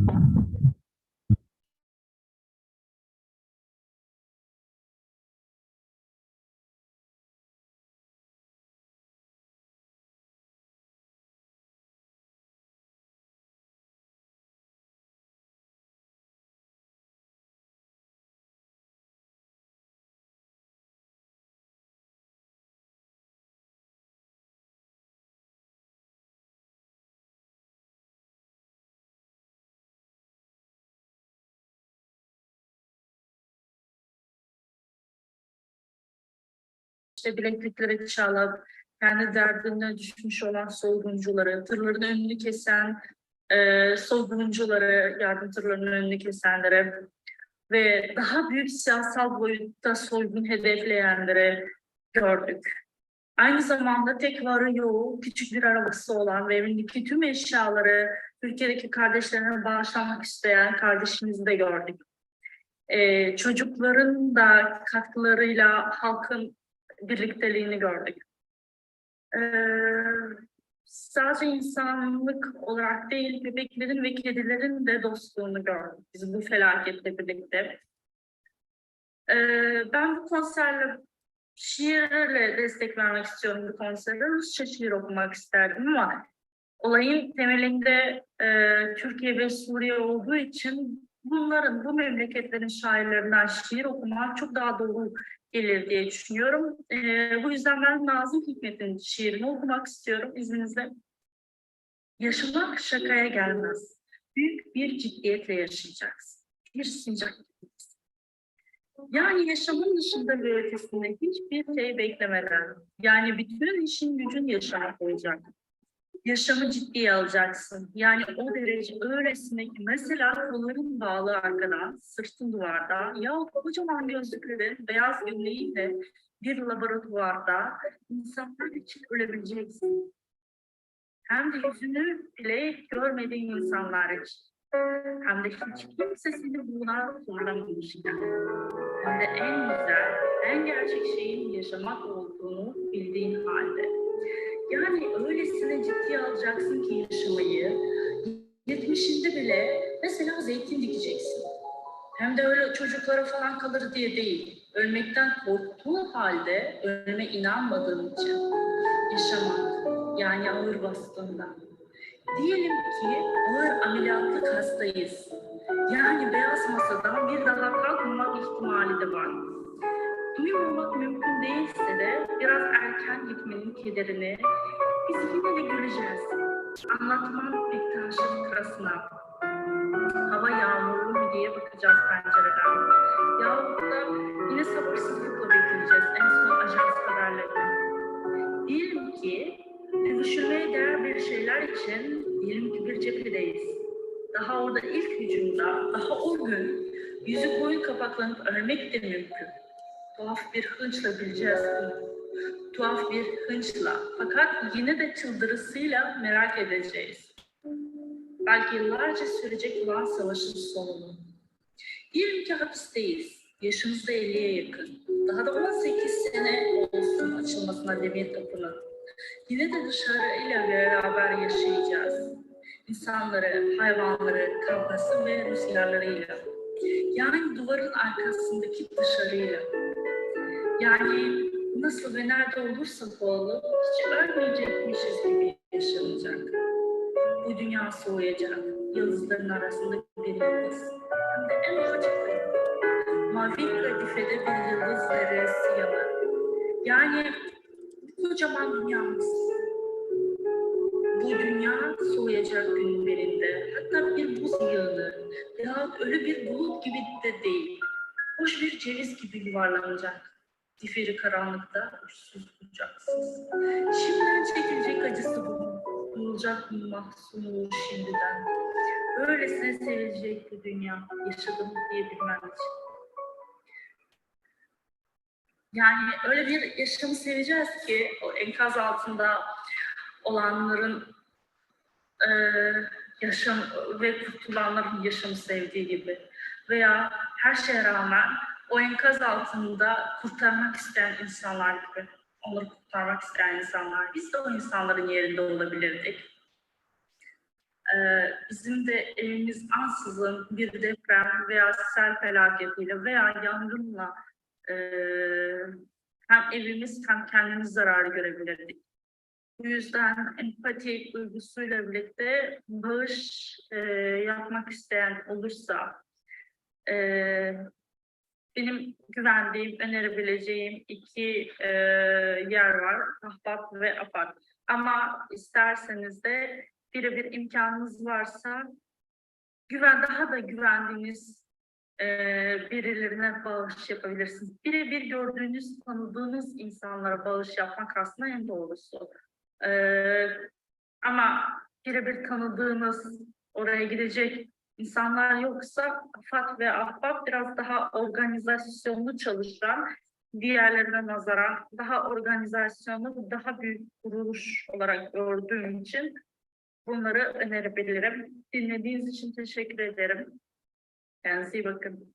S14: İşte bileklikleri çalıp kendi derdine düşmüş olan soyguncuları, tırların önünü kesen soyguncuları, yardım tırlarının önünü kesenlere ve daha büyük siyasal boyutta soygun hedefleyenlere gördük. Aynı zamanda tek varı yoğu, küçük bir arabası olan ve evindeki tüm eşyaları Türkiye'deki kardeşlerine bağışlamak isteyen kardeşimizi de gördük. Çocukların da katkılarıyla halkın birlikteliğini gördük. Sadece insanlık olarak değil, bebeklerin ve kedilerin de dostluğunu gördük biz bu felaketle birlikte. Ben bu konserle, şiirle destek vermek istiyorum bu konserde. Rusça şiir okumak isterdim ama olayın temelinde Türkiye ve Suriye olduğu için bu memleketlerin şairlerinden şiir okumak çok daha doğru gelir diye düşünüyorum. Bu yüzden ben Nazım Hikmet'in şiirini okumak istiyorum izninizle. Yaşamak şakaya gelmez. Büyük bir ciddiyetle yaşayacaksın. Bir sıcak. Yani yaşamın dışında ve ötesinde hiçbir şey beklemeden, yani bütün işin gücün yaşamak olacak. Yaşamı ciddiye alacaksın. Yani o derece öylesine ki mesela kolların bağlı arkadan, sırtın duvarda, ya kocaman gözlükleri, beyaz gömleğiyle bir laboratuvarda insanlar için ölebileceksin. Hem de yüzünü bile görmediğin insanlar için. Hem de hiç kimse seni buna zorlamamışken. Hem de en güzel, en gerçek şeyin yaşamak olduğunu bildiğin halde. Yani öylesine ciddiye alacaksın ki yaşamayı, 70'inde bile mesela zeytin dikeceksin. Hem de öyle çocuklara falan kalır diye değil, ölmekten korktuğun halde ölüme inanmadığın için yaşamak, yani ağır bastığında. Diyelim ki ağır ameliyatlık hastayız. Yani beyaz masadan bir daha kalkmamak ihtimali de var. Duymamak mümkün değilse de biraz erken gitmenin kederini biz yine de göreceğiz. Anlatmam Bektaş'ın kırasına. Hava yağmurlu mu diye bakacağız pencereden. Yahut da yine sabırsızlıkla bekleyeceğiz en son ajans haberlerini. Diyelim ki dövüşülmeye değer bir şeyler için diyelim ki bir cephedeyiz. Daha orada ilk hücumda, daha o gün yüzü boyun kapaklanıp ölmek de mümkün. Tuhaf bir hınçla bileceğiz bunu. Tuhaf bir hınçla. Fakat yine de çıldırısıyla merak edeceğiz. Belki yıllarca sürecek olan savaşın sonunu. Diyelim ki hapisteyiz. Yaşımız da 50'ye yakın. Daha da 18 sene olsun açılmasına demir kapının. Yine de dışarıyla beraber yaşayacağız. İnsanları, hayvanları, kavgası ve rüzgarlarıyla. Yani duvarın arkasındaki dışarıyla. Yani nasıl ve nerede olursak olalım hiç ölmeyecekmişiz gibi yaşanacak. Bu dünya soğuyacak. Yıldızların arasında bir yıldız. Hem de en ufacık bir yıldız. Mavi kadifede bir yıldız zerresi yanar. Yani kocaman dünyamız. Bu dünya soğuyacak günün birinde. Hatta bir buz yığını. Yahut ölü bir bulut gibi de değil. Boş bir ceviz gibi yuvarlanacak. Zifiri karanlıkta uçsuz bucaksız. Şimdiden çekilecek acısı bu. Duyulacak mahzunu şimdiden. Böylesine sevilecek bu dünya. Yaşadım diyebilmem için. Yani öyle bir yaşamı seveceğiz ki o enkaz altında olanların yaşam ve kurtulanların yaşamı sevdiği gibi veya her şeye rağmen o enkaz altında kurtarmak isteyen insanlar gibi, onları kurtarmak isteyen insanlar. Biz de o insanların yerinde olabilirdik. Bizim de evimiz ansızın bir deprem veya sel felaketiyle veya yangınla hem evimiz hem kendimiz zararı görebilirdik. Bu yüzden empati duygusuyla birlikte bağış yapmak isteyen olursa benim güvendiğim, önerebileceğim iki yer var. Ahbap ve AFAD. Ama isterseniz de birebir imkanınız varsa daha da güvendiğiniz birilerine bağış yapabilirsiniz. Birebir gördüğünüz, tanıdığınız insanlara bağış yapmak aslında en doğrusu. Ama birebir tanıdığınız, oraya gidecek insanlar yoksa AFAD ve Ahbap biraz daha organizasyonlu çalışan, diğerlerine nazaran daha organizasyonlu, daha büyük kuruluş olarak gördüğüm için bunları önerebilirim. Dinlediğiniz için teşekkür ederim. Kendinize iyi bakın.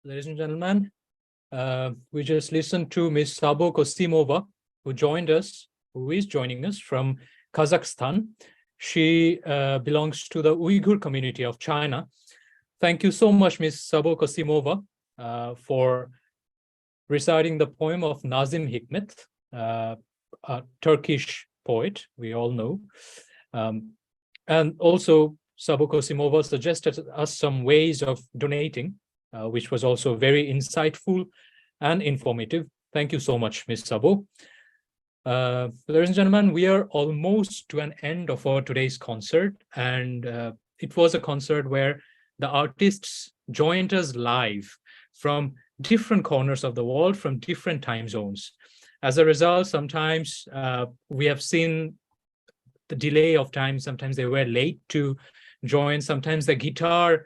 S2: Ladies and gentlemen, we just listened to Ms. Sabo Kosimova, who joined us, who is joining us from Kazakhstan. She belongs to the Uyghur community of China. Thank you so much, Ms. Sabo Kosimova, for reciting the poem of Nazim Hikmet, a Turkish poet, we all know. And also, Sabo Kosimova suggested us some ways of donating, which was also very insightful and informative. Thank you so much, Ms. Sabo. Ladies and gentlemen, we are almost to an end of our today's concert, and it was a concert where the artists joined us live from different corners of the world, from different time zones. As a result, sometimes we have seen the delay of time. Sometimes they were late to join. Sometimes the guitar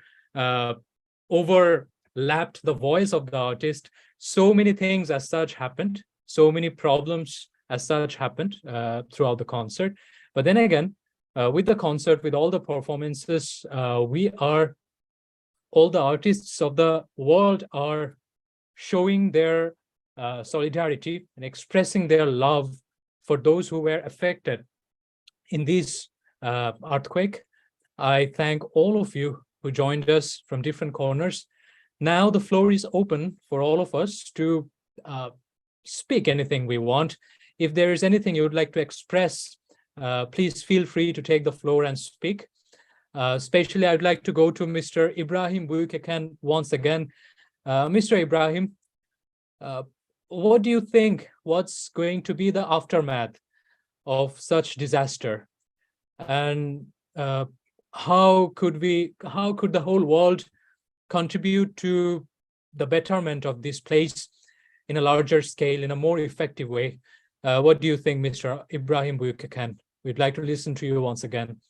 S2: overlapped the voice of the artist. So many things as such happened. So many problems as such happened throughout the concert. But then again, with the concert, with all the performances, all the artists of the world are showing their solidarity and expressing their love for those who were affected in this earthquake. I thank all of you who joined us from different corners. Now the floor is open for all of us to speak anything we want. If there is anything you would like to express, please feel free to take the floor and speak. Especially, I'd like to go to Mr. Ibrahim Buyukeken once again. Mr. Ibrahim, what do you think? What's going to be the aftermath of such disaster? And how could the whole world contribute to the betterment of this place in a larger scale, in a more effective way? What do you think, Mr. Ibrahim Buyukeken? We'd like to listen to you once again.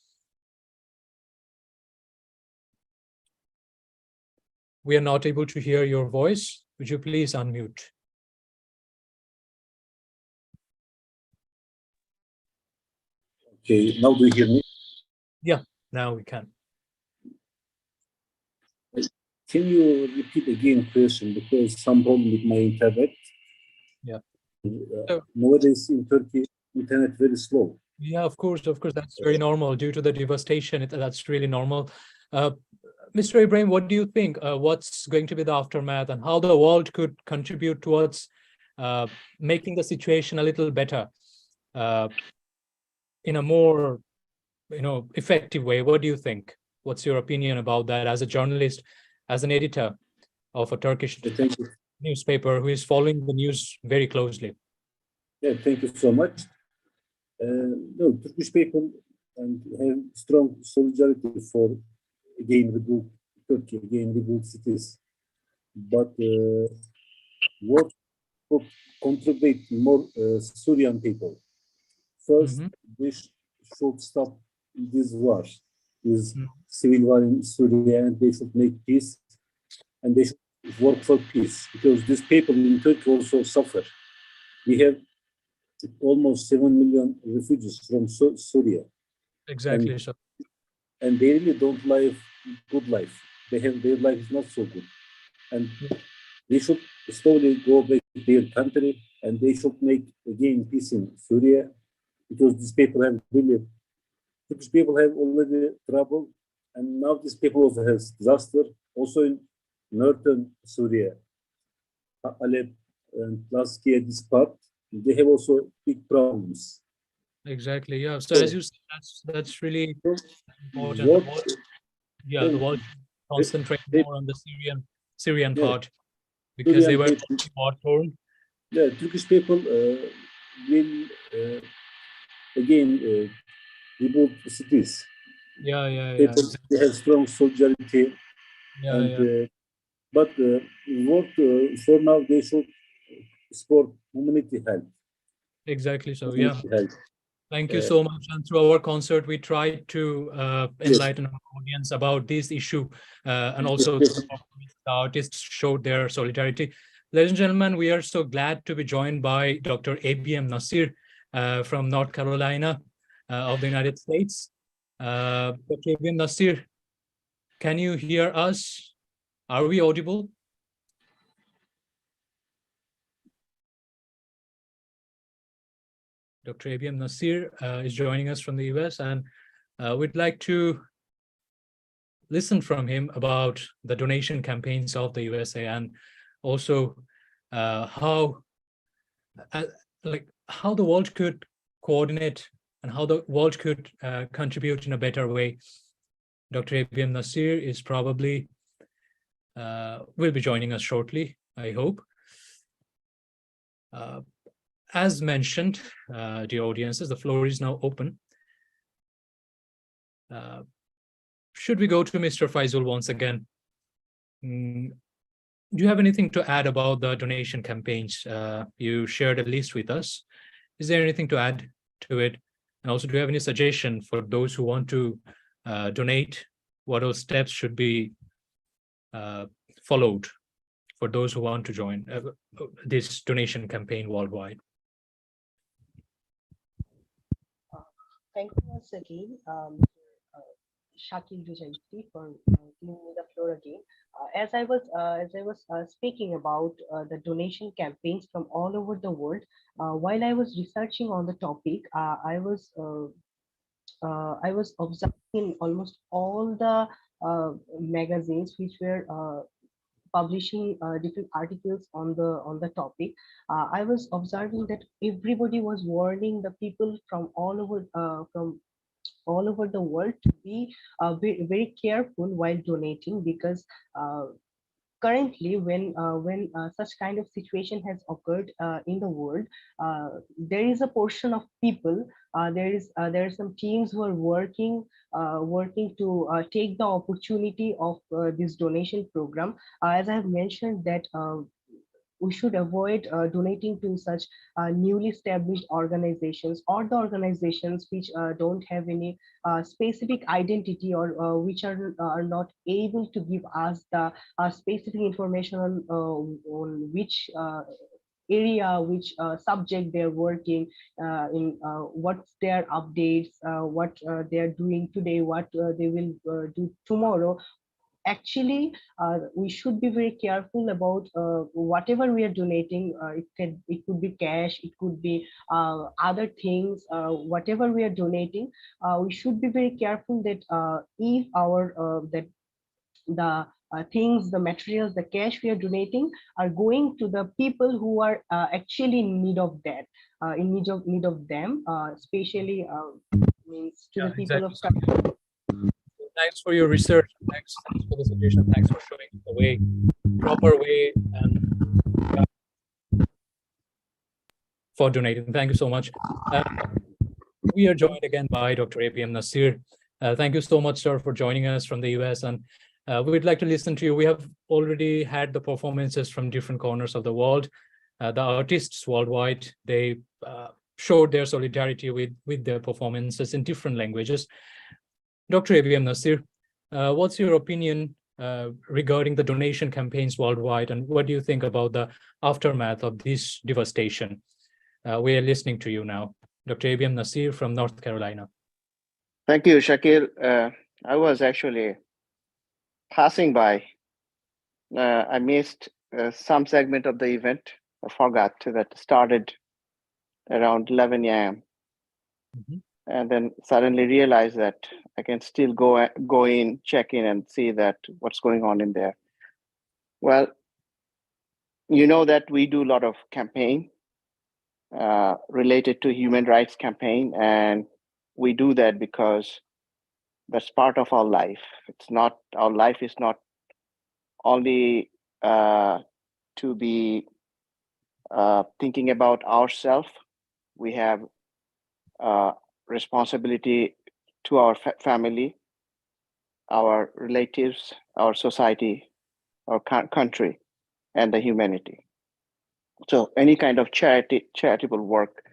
S2: We are not able to hear your voice. Would you please unmute?
S8: Okay, now do you hear me?
S2: Yeah, now we can.
S8: Can you repeat again question, because some problem with my internet?
S2: Yeah.
S8: Nowadays in Turkey, internet very slow.
S2: Yeah, of course, that's very normal due to the devastation. That's really normal. Mr. Ibrahim, what do you think? What's going to be the aftermath, and how the world could contribute towards making the situation a little better in a more, effective way? What do you think? What's your opinion about that as a journalist, as an editor of a Turkish newspaper who is following the news very closely?
S8: Yeah, thank you so much. No, Turkish people and have strong solidarity for again Turkey, again rebuild cities. But what could contribute more Syrian people? First, we should stop this war, this civil war in Syria, and they should make peace, and they should work for peace, because these people in Turkey also suffer. We have almost 7 million refugees from Syria.
S2: Exactly. So.
S8: And they really don't live good life. Their life is not so good. And they should slowly go back to their country, and they should make again peace in Syria, because these people have really, Turkish people have already trouble, and now these people also have disaster, also in northern Syria, Alep and Laskiye, this part, they have also big problems.
S2: Exactly. Yeah. So as you said, that's really important. The world concentrate more on the Syrian part, because they were war torn.
S8: Yeah, Turkish people will again rebuild cities. People, they have strong solidarity, but what for now they should support humanity help.
S2: Exactly. So thank you so much. And through our concert, we tried to enlighten our audience about this issue, and also the artists showed their solidarity. Ladies and gentlemen, we are so glad to be joined by Dr. ABM Nasir from North Carolina of the United States. Dr. ABM Nasir, can you hear us? Are we audible? Dr. ABM Nasir is joining us from the US, and we'd like to listen from him about the donation campaigns of the USA, and also how the world could coordinate and how the world could contribute in a better way. Dr. ABM Nasir is probably will be joining us shortly, I hope. As mentioned, dear audiences, the floor is now open. Should we go to Mr. Faisal once again? Do you have anything to add about the donation campaigns? You shared a list with us. Is there anything to add to it? And also, do you have any suggestion for those who want to donate? What those steps should be followed for those who want to join this donation campaign worldwide?
S13: Thank you once again, Shakil Vijayanti, for giving me the floor again. As I was speaking about the donation campaigns from all over the world, while I was researching on the topic, I was observing almost all the magazines which were publishing different articles on the topic. I was observing that everybody was warning the people from all over the world to be very, very careful while donating, because currently when such kind of situation has occurred in the world, there is a portion of people, there are some teams who are working to take the opportunity of this donation program. As I have mentioned that we should avoid donating to such newly established organizations, or the organizations which don't have any specific identity, or which are not able to give us the specific information on which area, which subject they're working in, what's their updates, what they're doing today, what they will do tomorrow. Actually, we should be very careful about whatever we are donating. It could be cash, it could be other things, whatever we are donating. We should be very careful that if that the things, the materials, the cash we are donating are going to the people who are actually in need of that, in need of them, especially means to the people of country.
S2: Thanks for your research. Thanks for the suggestion. Thanks for showing the proper way, and for donating. Thank you so much. We are joined again by Dr. ABM Nasir. Thank you so much, sir, for joining us from the US. And we'd like to listen to you. We have already had the performances from different corners of the world. The artists worldwide, they showed their solidarity with their performances in different languages. Dr. ABM Nasir, what's your opinion regarding the donation campaigns worldwide, and what do you think about the aftermath of this devastation? We are listening to you now. Dr. ABM Nasir from North Carolina.
S15: Thank you, Shakil. I was actually passing by. I missed some segment of the event. I forgot that started around 11 a.m. And then suddenly realized that I can still go in, check in, and see that what's going on in there. Well, you know that we do a lot of campaign related to human rights campaign, and we do that because that's part of our life. It's not, our life is not only to be thinking about ourselves. We have responsibility to our family, our relatives, our society, our country, and the humanity. So any kind of charitable work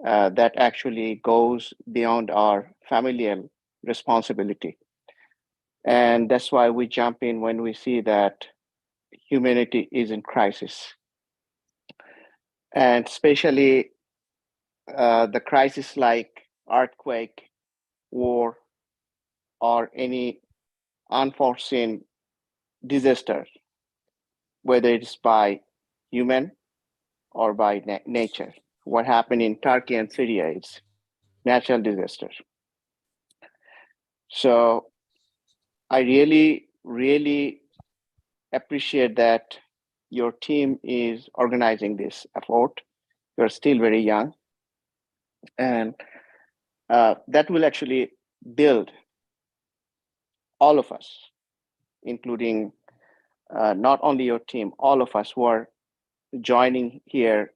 S15: that actually goes beyond our familial responsibility. And that's why we jump in when we see that humanity is in crisis. And especially the crisis like earthquake, war, or any unforeseen disaster, whether it's by human or by nature. What happened in Turkey and Syria is natural disaster. So I really, really appreciate that your team is organizing this effort. You're still very young, and that will actually build all of us, including not only your team, all of us who are joining here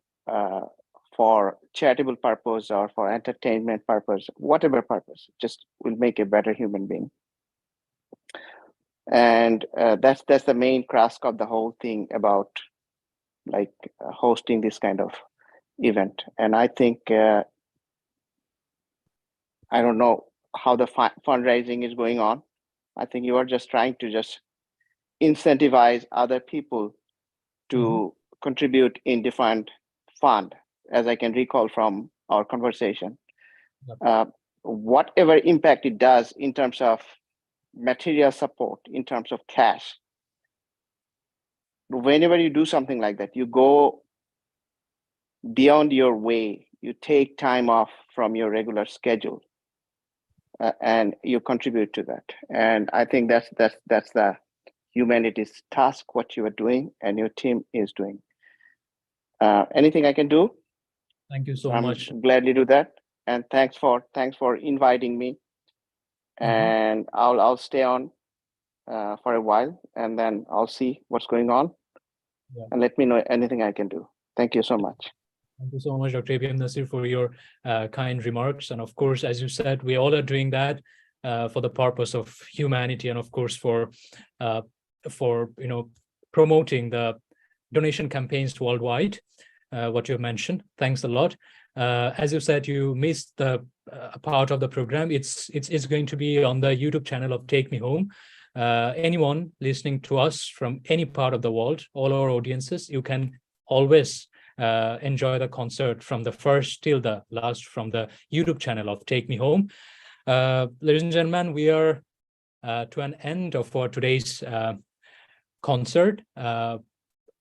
S15: for charitable purpose or for entertainment purpose, whatever purpose, just will make a better human being. And that's the main crux of the whole thing about like hosting this kind of event. And I think I don't know how the fundraising is going on. I think you are just trying to just incentivize other people to contribute in different fund, as I can recall from our conversation. Whatever impact it does in terms of material support, in terms of cash, whenever you do something like that, you go beyond your way, you take time off from your regular schedule, and you contribute to that. And I think that's the humanity's task, what you are doing and your team is doing. Anything I can do?
S2: Thank you so
S15: I'm
S2: much.
S15: gladly do that. And thanks for inviting me. And I'll stay on for a while, and then I'll see what's going on, and let me know anything I can do. Thank you so much.
S2: Thank you so much, Dr. ABM Nasir, for your kind remarks. And of course, as you said, we all are doing that for the purpose of humanity, and of course for promoting the donation campaigns worldwide. What you mentioned, thanks a lot. As you said, you missed the part of the program. It's going to be on the YouTube channel of Take Me Home. Anyone listening to us from any part of the world, all our audiences, you can always enjoy the concert from the first till the last from the YouTube channel of Take Me Home. Ladies and gentlemen, we are to an end of our today's concert.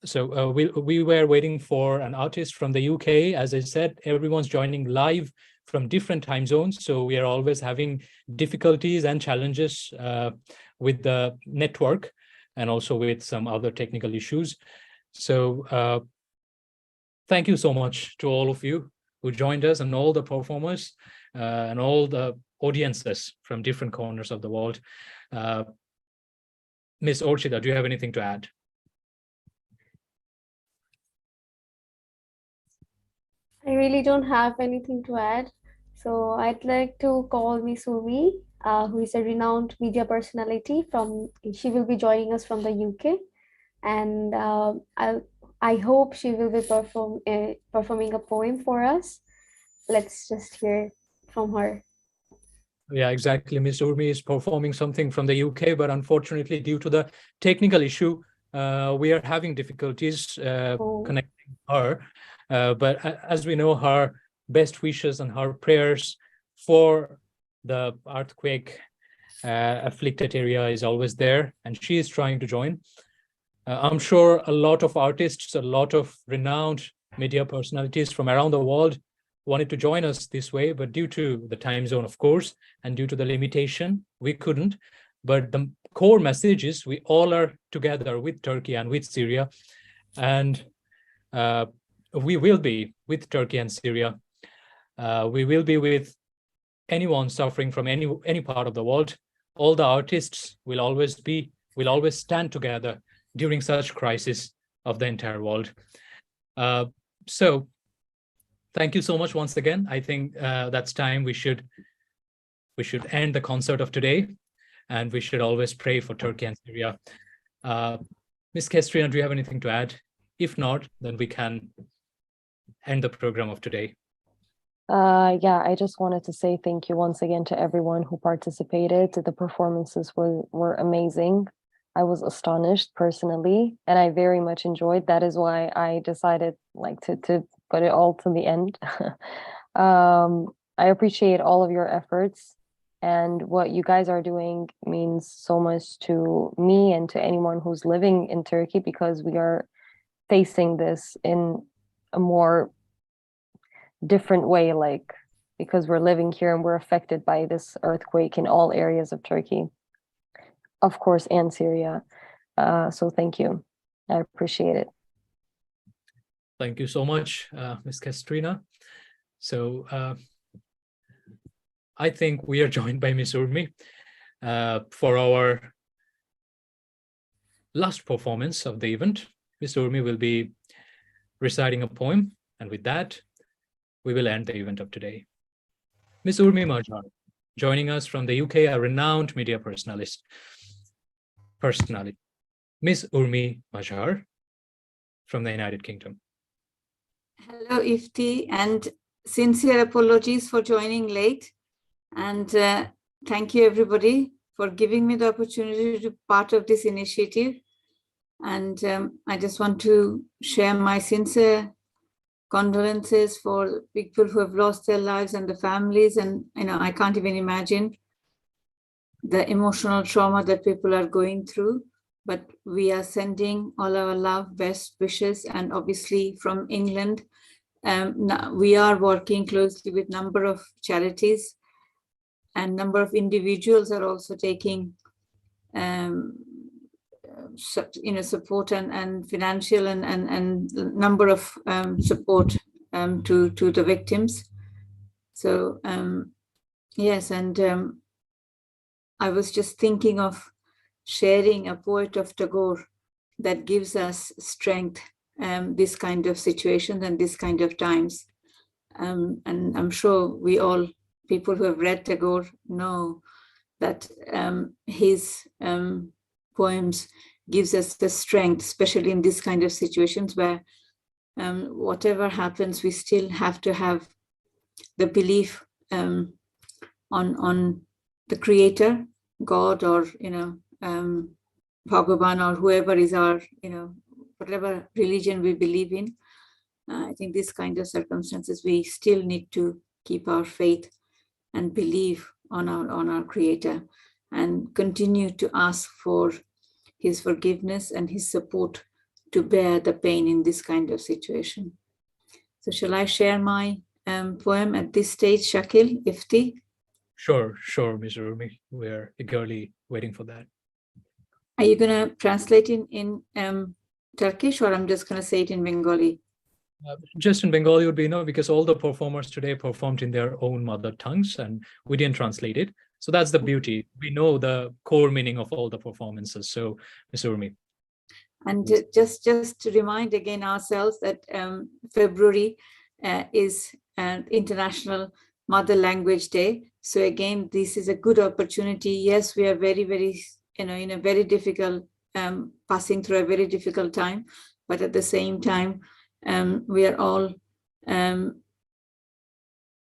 S2: So we were waiting for an artist from the UK. As I said, everyone's joining live from different time zones. So we are always having difficulties and challenges with the network, and also with some other technical issues. So thank you so much to all of you who joined us, and all the performers and all the audiences from different corners of the world. Ms. Orchida, do you have anything to add?
S1: I really don't have anything to add. So I'd like to call Miss Umi, who is a renowned media personality from. She will be joining us from the UK, and I hope she will be performing a poem for us. Let's just hear from her.
S2: Yeah, exactly. Miss Urmi is performing something from the UK, but unfortunately, due to the technical issue, we are having difficulties connecting her. But as we know, her best wishes and her prayers for the earthquake afflicted area is always there, and she is trying to join. I'm sure a lot of artists, a lot of renowned media personalities from around the world wanted to join us this way, but due to the time zone, of course, and due to the limitation, we couldn't. But the core message is we all are together with Turkey and with Syria, and we will be with Turkey and Syria. We will be with anyone suffering from any part of the world. All the artists will always stand together during such crisis of the entire world. So thank you so much once again. I think that's time we should end the concert of today, and we should always pray for Turkey and Syria. Ms. Kestrina, do you have anything to add? If not, then we can end the program of today.
S6: Yeah, I just wanted to say thank you once again to everyone who participated. The performances were amazing. I was astonished personally, and I very much enjoyed. That is why I decided like to put it all to the end. I appreciate all of your efforts, and what you guys are doing means so much to me and to anyone who's living in Turkey, because we are facing this in a more different way, like because we're living here and we're affected by this earthquake in all areas of Turkey, of course, and Syria. So thank you. I appreciate it.
S2: Thank you so much, Ms. Kestrina. So I think we are joined by Ms. Urmi for our last performance of the event. Ms. Urmi will be reciting a poem, and with that, we will end the event of today. Ms. Urmi Majhar, joining us from the UK, a renowned media personality. Ms. Urmi Majhar from the United Kingdom.
S16: Hello, Ifti, and sincere apologies for joining late. And thank you, everybody, for giving me the opportunity to be part of this initiative. And I just want to share my sincere condolences for people who have lost their lives and the families. And I can't even imagine the emotional trauma that people are going through. But we are sending all our love, best wishes, and obviously from England, we are working closely with a number of charities, and number of individuals are also taking support and financial and number of support to the victims. So yes, and I was just thinking of sharing a poet of Tagore that gives us strength this kind of situations and this kind of times. And I'm sure we all, people who have read Tagore, know that his poems gives us the strength, especially in this kind of situations where whatever happens, we still have to have the belief on the Creator, God, or Bhagavan, or whoever is our, whatever religion we believe in. I think this kind of circumstances, we still need to keep our faith and believe on our Creator, and continue to ask for his forgiveness and his support to bear the pain in this kind of situation. So shall I share my poem at this stage, Shakil, Ifti?
S2: Sure, Ms. Urmi. We're eagerly waiting for that.
S16: Are you going to translate in Turkish, or I'm just going to say it in Bengali?
S2: Just in Bengali would be enough, because all the performers today performed in their own mother tongues and we didn't translate it. So that's the beauty. We know the core meaning of all the performances. So, Ms. Urmi.
S16: And just to remind again ourselves that February is International Mother Language Day. So again, this is a good opportunity. Yes, we are very, very, in a very difficult, passing through a very difficult time, but at the same time, we are all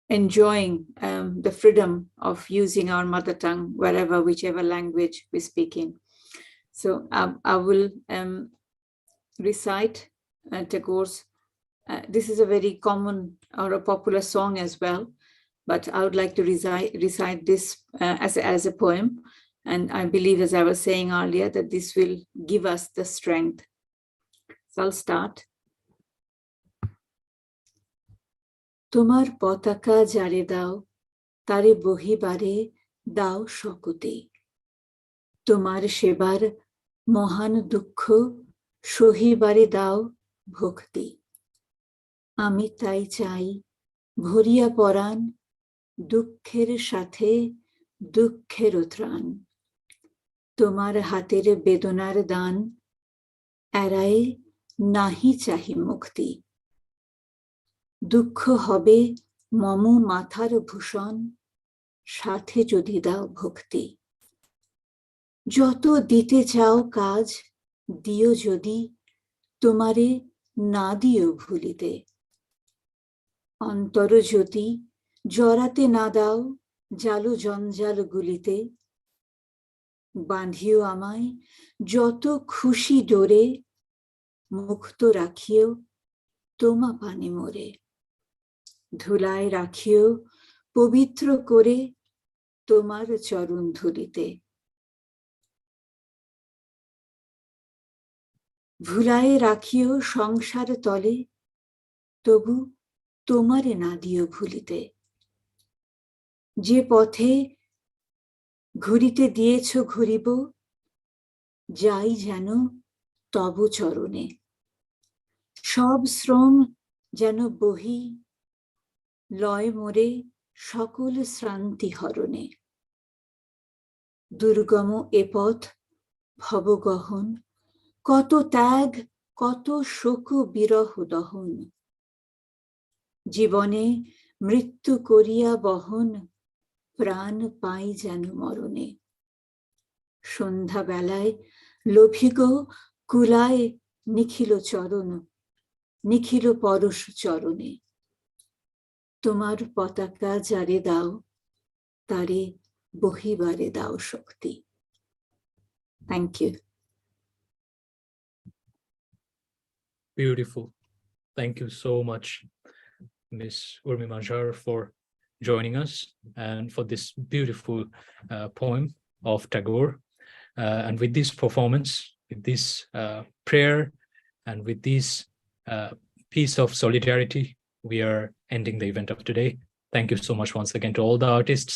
S16: enjoying the freedom of using our mother tongue wherever, whichever language we speak in. So I will recite Tagore's. This is a very common or a popular song as well, but I would like to recite this as a poem. And I believe, as I was saying earlier, that this will give us the strength. So I'll start. তোমার পতাকা জারে দাও, তারে বহিবারে দাও শকতে। তোমার সেবার মহান দুঃখ সহিবারে দাও ভক্তি। আমি তাই চাই ভরিয়া পরাণ, দুঃখের সাথে দুঃখেরও ত্রাণ। তোমার হাতের বেদনার দান, এড়ায়ে নাহি চাহি মুক্তি। দুঃখ হবে মম মাথার ভূষণ, সাথে যদি দাও ভক্তি। যত দিতে চাও কাজ দিও যদি, তোমারে না দিও ভুলিতে। অন্তর জ্যোতি জরাতে না দাও জালু জঞ্জাল গুলিতে। বাঁধিও আমায় যত খুশি ডোরে, মুক্ত রাখিও তোমা পানে মোরে। ধুলায় রাখিও পবিত্র করে তোমার চরণ ধুলিতে। ভুলায় রাখিও সংসার তলে, তবু তোমারে না দিও ভুলিতে। যে পথে ঘুরিতে দিয়েছ ঘুরিব, যাই যেন তব চরণে। সব শ্রম যেন বহি লয় মোরে সকল শ্রান্তি হরণে। দুর্গম এ পথ ভবগহন, কত ত্যাগ কত শোক বিরহ দহন। জীবনে মৃত্যু করিয়া বহন, প্রাণ পাই যেন মরণে। সন্ধ্যা বেলায় লোভিগ কুলায় নিখিল চরণ, নিখিল পরশ চরণে। তোমার পতাকা যারে দাও, তারে বহিবারে দাও শক্তি। Thank you.
S2: Beautiful. Thank you so much, Ms. Urmi Manjar, for joining us and for this beautiful poem of Tagore. And with this performance, with this prayer, and with this piece of solidarity, we are ending the event of today. Thank you so much once again to all the artists,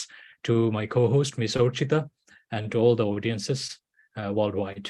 S2: to my co-host, Ms. Orchita, and to all the audiences worldwide.